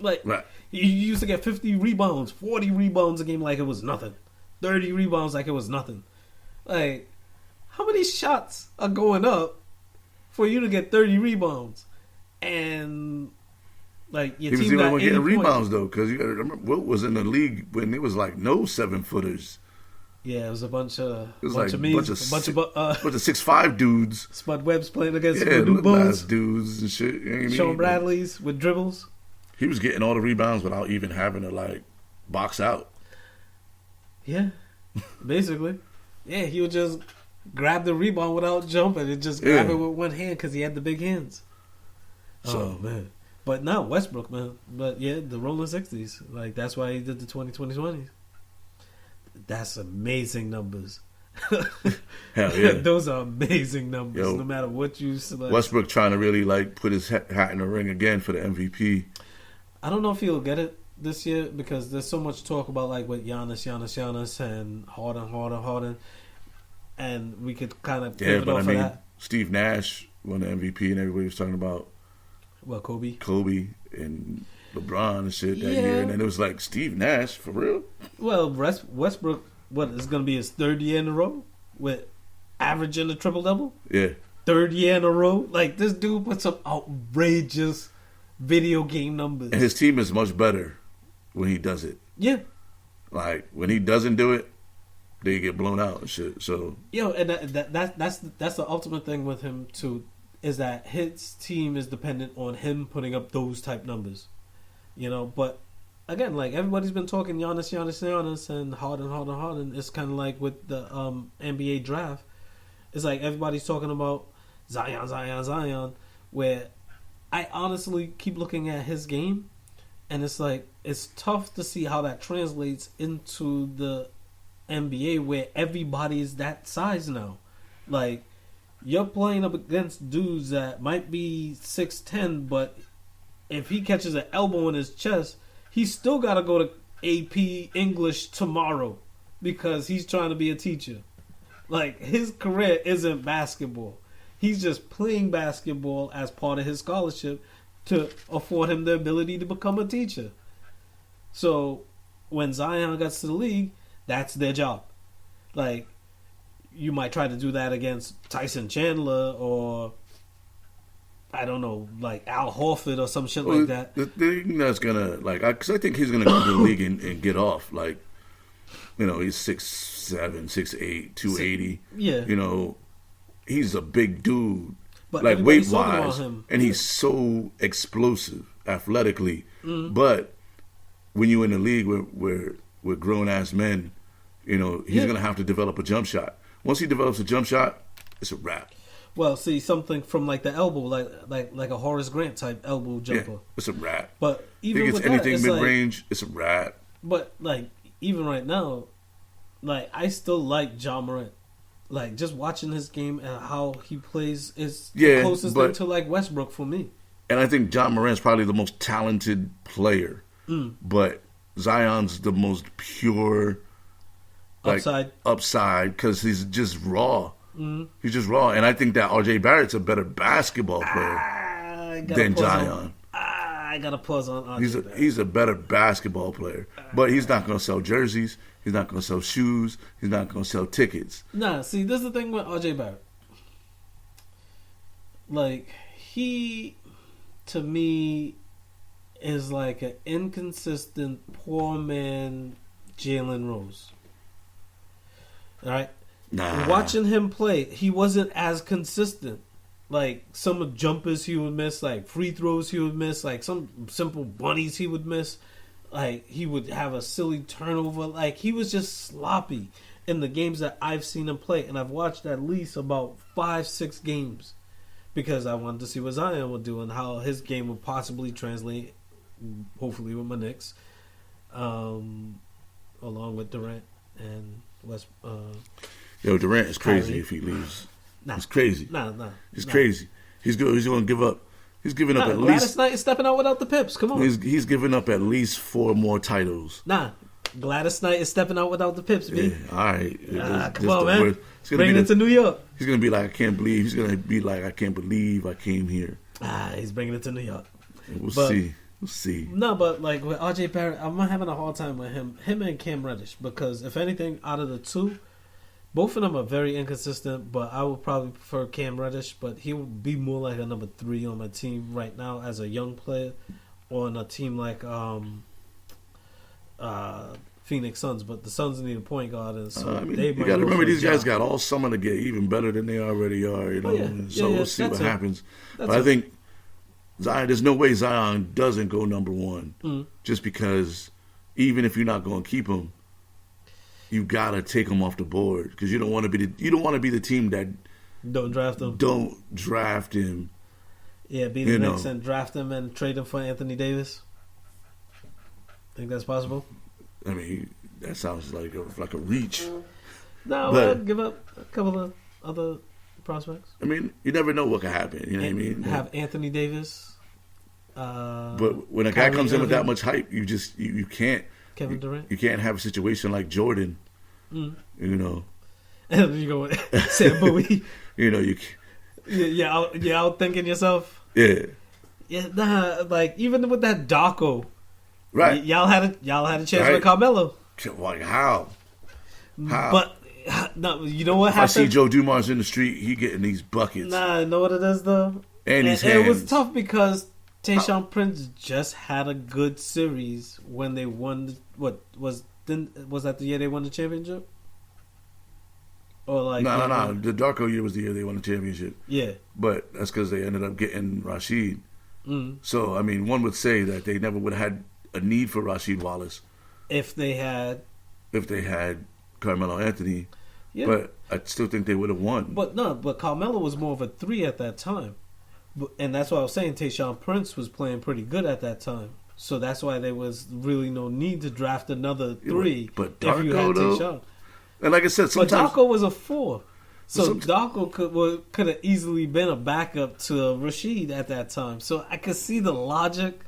Like, he used to get 50 rebounds, 40 rebounds a game like it was nothing. 30 rebounds like it was nothing. Like, how many shots are going up for you to get 30 rebounds? And Like your He was team the only got one 80 getting points. rebounds though, because you got to remember Wilt was in the league when it was like no 7-footers. Yeah, it was a bunch of It was bunch like of memes, bunch of bunch of 6'5" dudes. Spud Webb's playing against Yeah, New little Bulls, ass dudes and shit. You know what I mean? Sean Bradley's with dribbles. He was getting all the rebounds without even having to like box out. Yeah, basically. Yeah, he would just grab the rebound without jumping and just grab it with one hand because he had the big hands. So, oh man, but not Westbrook, man. But yeah, the rolling 60s. Like that's why he did the 20-20-20s. That's amazing numbers. hell yeah, Those are amazing numbers. Yo, no matter what you select. Westbrook trying to really like put his hat in the ring again for the MVP. I don't know if he'll get it this year because there's so much talk about like with Giannis, and Harden, and we could kind of pivot off of that. Steve Nash won the MVP, and everybody was talking about Kobe and LeBron and shit that year, and then it was like Steve Nash for real. Well, Westbrook, what is going to be his third year in a row with averaging a triple double? Yeah, third year in a row. Like this dude puts up outrageous video game numbers, and his team is much better when he does it. Yeah, like when he doesn't do it, they get blown out and shit. So and that's the ultimate thing with him too, is that his team is dependent on him putting up those type numbers. But again, like everybody's been talking Giannis, and Harden. It's kind of like with the NBA draft. It's like everybody's talking about Zion, where I honestly keep looking at his game, and it's like it's tough to see how that translates into the NBA, where everybody is that size now. Like you're playing up against dudes that might be 6'10", but if he catches an elbow in his chest, he's still got to go to AP English tomorrow because he's trying to be a teacher. Like, his career isn't basketball. He's just playing basketball as part of his scholarship to afford him the ability to become a teacher. So, when Zion gets to the league, that's their job. Like, you might try to do that against Tyson Chandler or I don't know, like Al Horford or some shit like that. The thing that's gonna because I think he's gonna come to the league and get off. Like, he's 6'7", 6'8", 280. Yeah, he's a big dude, but like weight wise, and he's so explosive athletically. Mm-hmm. But when you're in the league with grown ass men, he's gonna have to develop a jump shot. Once he develops a jump shot, it's a wrap. Well, see, something from like the elbow, like a Horace Grant type elbow jumper. Yeah, it's a wrap. But even if it's with anything that, mid range, it's a wrap. But like even right now, like I still like Ja Morant. Like just watching his game and how he plays is the closest thing to like Westbrook for me. And I think Ja Morant's probably the most talented player, but Zion's the most pure upside because he's just raw. Mm-hmm. He's just raw, and I think that R.J. Barrett's a better basketball player than Zion. I got to pause on R.J. Barrett. He's a better basketball player, but he's not going to sell jerseys. He's not going to sell shoes. He's not going to sell tickets. Nah, see, this is the thing with R.J. Barrett. Like, he, to me, is like an inconsistent, poor man Jalen Rose. All right? Nah. Watching him play, he wasn't as consistent. Like some of jumpers he would miss, like free throws he would miss, like some simple bunnies he would miss. Like he would have a silly turnover. Like he was just sloppy in the games that I've seen him play, and I've watched at least about 5-6 games because I wanted to see what Zion would do and how his game would possibly translate. Hopefully with my Knicks, along with Durant and West. Durant is crazy Kyrie. if he leaves. Nah. He's crazy. He's Nah. crazy. He's going to give up. He's giving up at Gladys least. Knight is stepping out without the pips. Come on. He's giving up at least 4 more titles. Nah. Gladys Knight is stepping out without the pips, B. Yeah, all right. Come on, man. Bring it to New York. He's going to be like, I can't believe. He's going to be like, I can't believe I came here. He's bringing it to New York. We'll see. We'll see. No, but like with R.J. Barrett, I'm having a hard time with him and Cam Reddish because if anything, out of the two, both of them are very inconsistent, but I would probably prefer Cam Reddish, but he would be more like a number 3 on my team right now as a young player on a team like Phoenix Suns, but the Suns need a point guard, and so they you got to remember these guys got all summer to get even better than they already are. You know, so we'll see what happens. But I think Zion, there's no way Zion doesn't go number one, just because even if you're not going to keep him, you got to take him off the board because you don't want to be the team that don't draft him. Don't draft him. Yeah, be the Knicks and draft him and trade him for Anthony Davis. Think that's possible? I mean, that sounds like a reach. No, I'd give up a couple of other prospects. I mean, you never know what could happen. You know what I mean? Have Anthony Davis. But when a guy comes in with that much hype, you can't. Kevin Durant. You can't have a situation like Jordan. You know. And you go with Sam Bowie. You know, you. You're out thinking yourself. Yeah. Yeah, nah. Like even with that Darko. Right. Y'all had a chance with Carmelo. Like how? But no, you know what if happened? I see Joe Dumars in the street, he getting these buckets. Nah, you know what it is though? And his hands. It was tough because Tayshaun Prince just had a good series when they won. Was that the year they won the championship? Or like no. The Darko year was the year they won the championship. Yeah, but that's because they ended up getting Rasheed. So I mean, one would say that they never would have had a need for Rasheed Wallace if they had Carmelo Anthony. Yeah. But I still think they would have won. But Carmelo was more of a 3 at that time, and that's why I was saying Tayshaun Prince was playing pretty good at that time. So that's why there was really no need to draft another 3. But Darko, if you had Tayshaun. And like I said, sometimes... But Darko was a 4. So Darko could have easily been a backup to Rasheed at that time. So I could see the logic,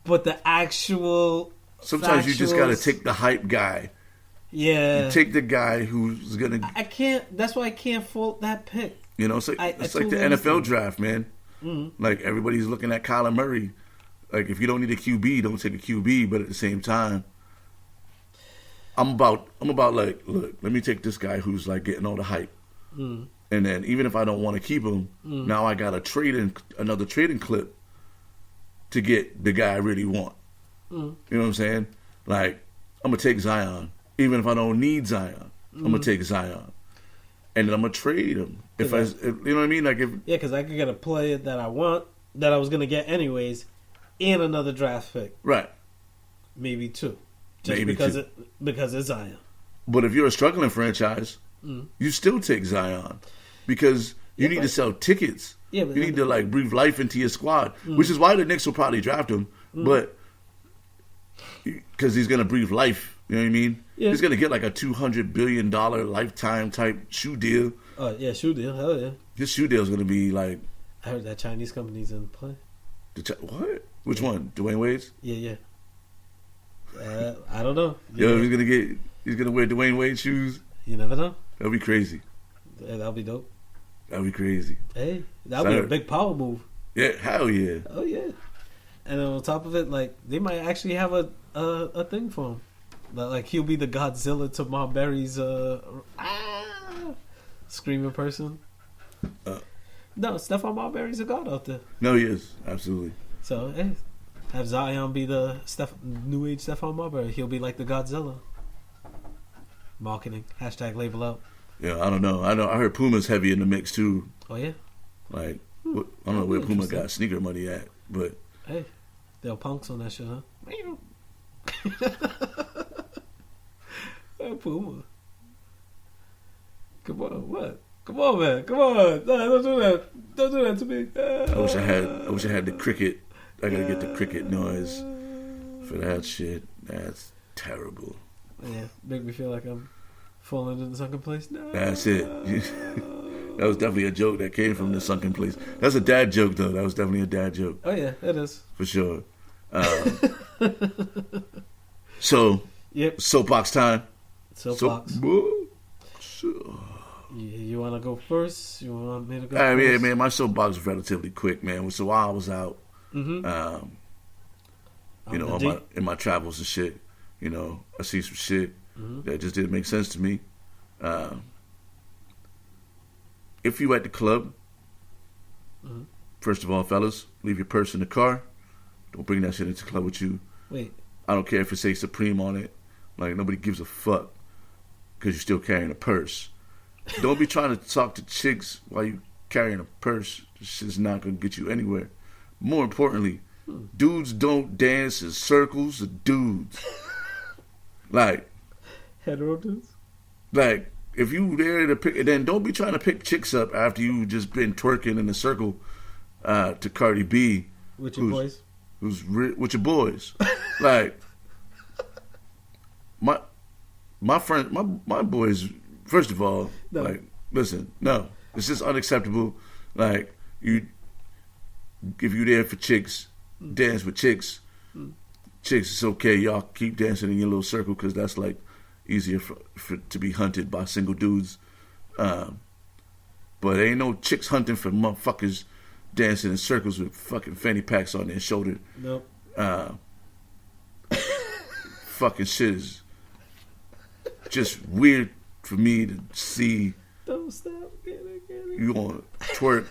but the actual... Sometimes you just got to take the hype guy. Yeah. You take the guy who's going to... I can't... That's why I can't fault that pick. You know, it's like the NFL draft, man. Mm-hmm. Like, everybody's looking at Kyler Murray. Like, if you don't need a QB, don't take a QB. But at the same time... I'm about like, look, let me take this guy who's like getting all the hype. And then even if I don't want to keep him, now I got another trading clip to get the guy I really want. You know what I'm saying? Like, I'm going to take Zion. Even if I don't need Zion, I'm going to take Zion. And then I'm going to trade him. You know what I mean? Like because I could get a player that I want, that I was going to get anyways, and another draft pick. Right. Maybe 2. Just because it's Zion. But if you're a struggling franchise, you still take Zion because you need to sell tickets. Yeah, you need to like breathe life into your squad, which is why the Knicks will probably draft him. But because he's going to breathe life, you know what I mean? Yeah. He's going to get like a $200 billion lifetime type shoe deal. Oh yeah, shoe deal, hell yeah. This shoe deal is going to be like. I heard that Chinese company's in play. What? Which one? Dwayne Wade's? Yeah. I don't know. He's gonna wear Dwayne Wade shoes. You never know. That'll be crazy. That'll be dope. That'll be crazy. Hey, that'll be a big power move. Yeah, hell yeah. Oh yeah. And then on top of it, like they might actually have a thing for him. Like he'll be the Godzilla to Marbury's screaming person. No, Stephon Marbury's a god out there. No, he is absolutely. So hey. Have Zion be the new age Stephon Marbury. He'll be like the Godzilla. Marketing. # label out. Yeah, I don't know. I heard Puma's heavy in the mix too. Oh yeah. Like I don't know where Puma got sneaker money at, but hey, they're punks on that shit, huh? Puma. Come on, what? Come on, man. Come on. No, don't do that. Don't do that to me. I wish I had the cricket. I gotta get the cricket noise for that shit. That's terrible. Yeah, make me feel like I'm falling into the sunken place. No. That's it. That was definitely a joke that came from the sunken place. That's a dad joke, though. That was definitely a dad joke. Oh yeah, it is for sure. So, yep. Soapbox time. Soapbox. You want to go first? You want me to go first? Yeah, man. My soapbox was relatively quick, man. So while I was out, in my travels and shit, I see some shit that just didn't make sense to me. If you at the club, first of all, fellas, leave your purse in the car. Don't bring that shit into the club with you. Wait. I don't care if it says Supreme on it. Like, nobody gives a fuck because you're still carrying a purse. Don't be trying to talk to chicks while you carrying a purse. This shit's not going to get you anywhere. More importantly, dudes don't dance in circles of dudes. Like, hetero dudes? Like, if you there to pick, then don't be trying to pick chicks up after you just been twerking in a circle to Cardi B. With your boys? With your boys. Like, my friend, my boys, first of all, no. Like, listen, no. It's just unacceptable. Like, if you there for chicks, dance with chicks. Chicks, it's okay. Y'all keep dancing in your little circle because that's, like, easier for to be hunted by single dudes. But ain't no chicks hunting for motherfuckers dancing in circles with fucking fanny packs on their shoulder. Nope. Fucking shit is just weird for me to see. Don't stop. Get it. You on twerk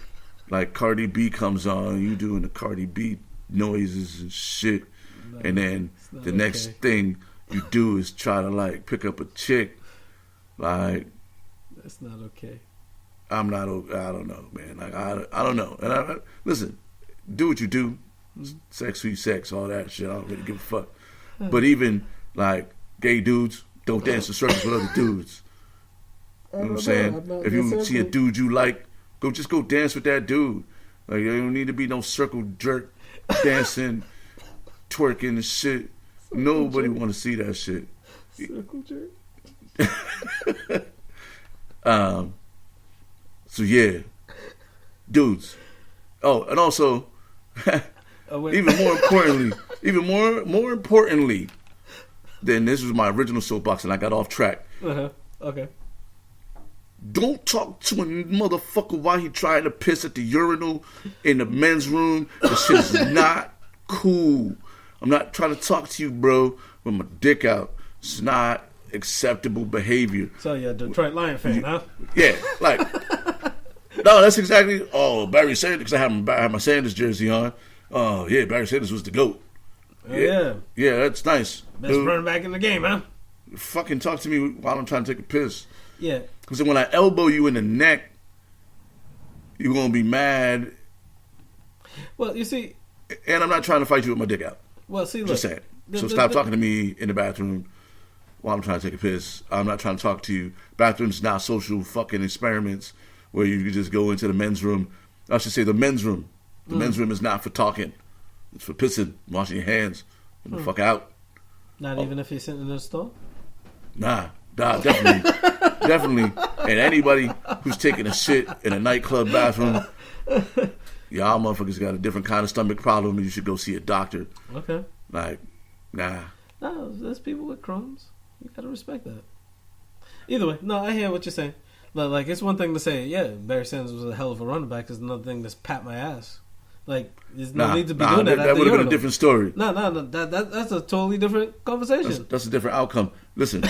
like Cardi B comes on, you doing the Cardi B noises and shit, no, and then the next thing you do is try to like pick up a chick. Like, that's not okay. I don't know, man. Like, I don't know. And listen, do what you do. Sex, sweet sex, all that shit. I don't really give a fuck. But even like gay dudes don't dance in circles with other dudes. You know what I'm saying? If you see a dude you like, just go dance with that dude. Like, you don't need to be no circle jerk dancing, twerking and shit. Nobody want to see that shit. Circle jerk. So yeah, dudes. Oh, and also, even more importantly, then this was my original soapbox, and I got off track. Okay. Don't talk to a motherfucker while he trying to piss at the urinal in the men's room. This shit is not cool. I'm not trying to talk to you, bro, with my dick out. It's not acceptable behavior. So you're a Detroit Lion fan, huh? Yeah, like, no, that's exactly. Oh, Barry Sanders, because I have my Sanders jersey on. Oh yeah, Barry Sanders was the GOAT. Yeah, that's nice. Best running back in the game, huh? Fucking talk to me while I'm trying to take a piss. Yeah. Because when I elbow you in the neck, you're gonna be mad. Well, you see, and I'm not trying to fight you with my dick out. Well, see, look. Just saying. So stop talking to me in the bathroom while I'm trying to take a piss. I'm not trying to talk to you. Bathrooms not social fucking experiments where you can just go into the men's room. I should say the men's room. The men's room is not for talking. It's for pissing, washing your hands. Get the fuck out. Not even if you're sitting in a store? Nah, definitely. Definitely. And anybody who's taking a shit in a nightclub bathroom, y'all motherfuckers got a different kind of stomach problem and you should go see a doctor. Okay. Like, nah. No, there's people with Crohn's. You gotta respect that. Either way, no, I hear what you're saying. Like, it's one thing to say, yeah, Barry Sanders was a hell of a running back. It's another thing to pat my ass. Like, there's no need to be doing that. That would have been a different story. No, that's a totally different conversation. That's a different outcome. Listen,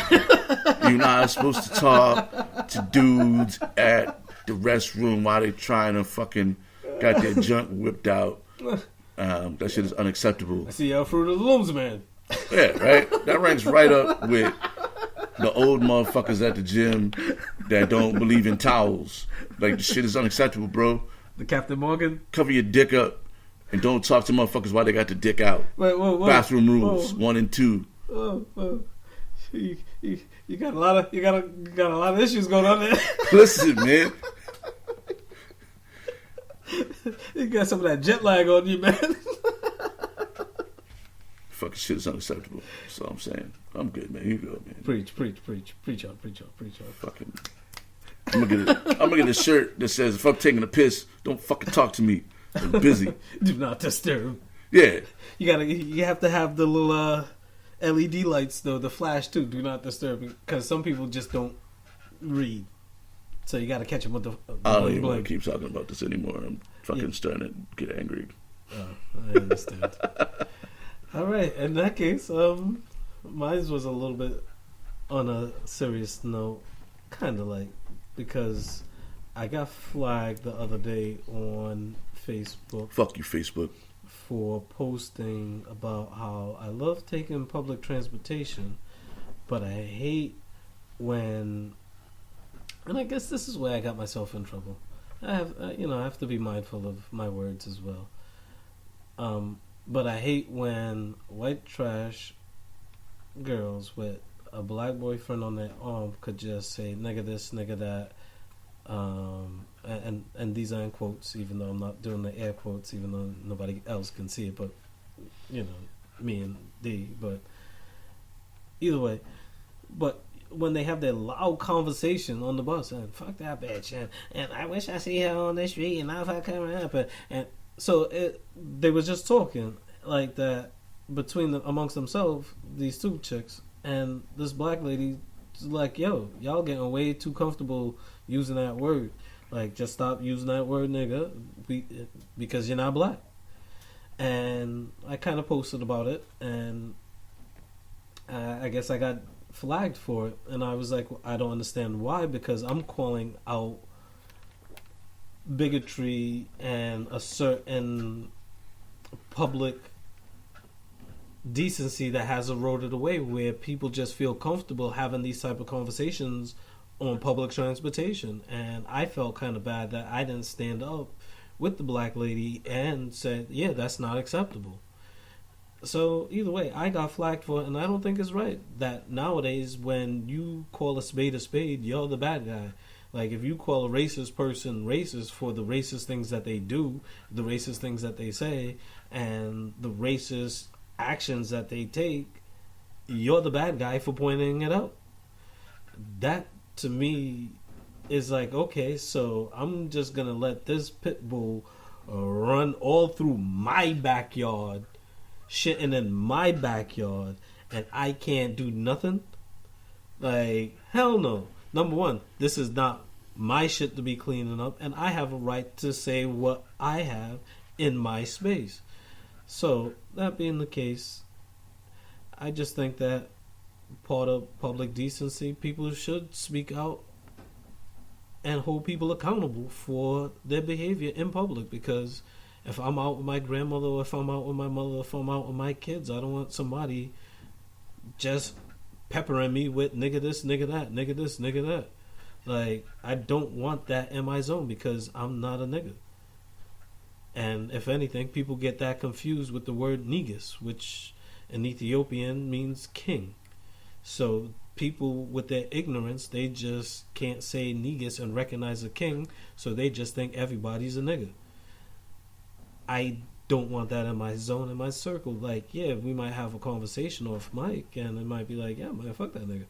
you're not supposed to talk to dudes at the restroom while they trying to fucking got their junk whipped out. That shit is unacceptable. I see y'all Fruit of the Looms, man. Yeah, right? That ranks right up with the old motherfuckers at the gym that don't believe in towels. Like, the shit is unacceptable, bro. The Captain Morgan? Cover your dick up and don't talk to motherfuckers while they got the dick out. Wait. Bathroom rules, 1 and 2. You got a lot of issues going on there. Listen, man. You got some of that jet lag on you, man. Fucking shit is unacceptable. That's all I'm saying. I'm good, man. You go, man. Preach on. Fucking. I'm gonna get a shirt that says, if I'm taking a piss, don't fucking talk to me. I'm busy. Do not disturb. Yeah. You have to have the little LED lights though, the flash too. Do not disturb, because some people just don't read. So you got to catch them with the I don't even want to keep talking about this anymore. I'm fucking starting to get angry. I understand. All right. In that case, mine was a little bit on a serious note, kind of like, because I got flagged the other day on Facebook. Fuck you, Facebook. for posting about how I love taking public transportation, but I hate when, and I guess this is where I got myself in trouble. I have to be mindful of my words as well. But I hate when white trash girls with a black boyfriend on their arm could just say nigga this, nigga that, and these are in quotes, even though I'm not doing the air quotes, even though nobody else can see it, but me and D. But either way, but when they have their loud conversation on the bus and fuck that bitch and I wish I see her on the street and I'll fuck her up and so they were just talking like that amongst themselves, these two chicks, and this black lady like, yo, y'all getting way too comfortable using that word. Like, just stop using that word, nigga, because you're not black. And I kind of posted about it, and I guess I got flagged for it. And I was like, I don't understand why, because I'm calling out bigotry and a certain public decency that has eroded away, where people just feel comfortable having these type of conversations on public transportation. And I felt kind of bad that I didn't stand up with the black lady and said, yeah, that's not acceptable. So either way, I got flagged for it, and I don't think it's right that nowadays when you call a spade, you're the bad guy. Like, if you call a racist person racist for the racist things that they do, the racist things that they say, and the racist actions that they take, you're the bad guy for pointing it out. That, to me, is like, okay, so I'm just going to let this pit bull run all through my backyard, shitting in my backyard, and I can't do nothing? Like, hell no. Number one, this is not my shit to be cleaning up, and I have a right to say what I have in my space. So, that being the case, I just think that part of public decency, people should speak out and hold people accountable for their behavior in public. Because if I'm out with my grandmother, or if I'm out with my mother, or if I'm out with my kids, I don't want somebody just peppering me with nigga this, nigga that, nigga this, nigga that. Like, I don't want that in my zone, because I'm not a nigga. And if anything, people get that confused with the word negus, which in Ethiopian means king. So people, with their ignorance, they just can't say negus and recognize a king, so they just think everybody's a nigga. I don't want that in my zone, in my circle. Like, yeah, we might have a conversation off mic, and it might be like, yeah, man, fuck that nigga.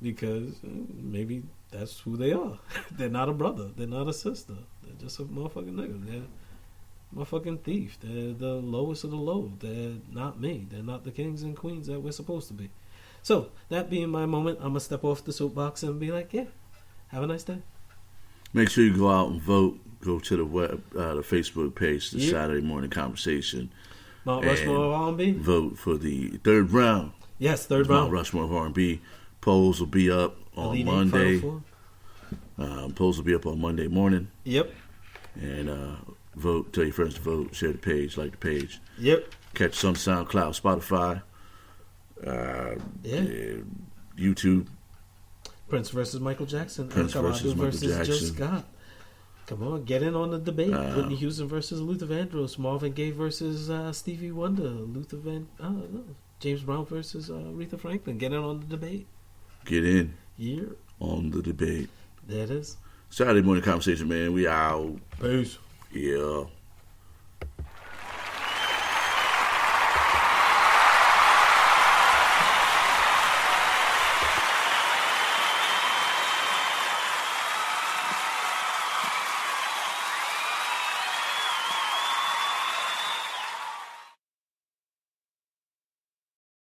Because maybe that's who they are. They're not a brother. They're not a sister. They're just a motherfucking nigga. They're a motherfucking thief. They're the lowest of the low. They're not me. They're not the kings and queens that we're supposed to be. So, that being my moment, I'm going to step off the soapbox and be like, yeah, have a nice day. Make sure you go out and vote. Go to the Facebook page, the Saturday Morning Conversation. Mount Rushmore of R&B. Vote for the third round. Yes, third round. Mount Rushmore of R&B. Polls will be up on Elite Monday. Polls will be up on Monday morning. Yep. And vote. Tell your friends to vote. Share the page. Like the page. Yep. Catch some SoundCloud, Spotify, YouTube. Prince versus Michael Jackson. Prince versus Michael Jackson. Jill Scott. Come on, get in on the debate. Whitney Houston versus Luther Vandross. Marvin Gaye versus Stevie Wonder. James Brown versus Aretha Franklin. Get in on the debate. Get in. Yeah. On the debate. There it is. Saturday Morning Conversation, man. We out. Peace. Yeah.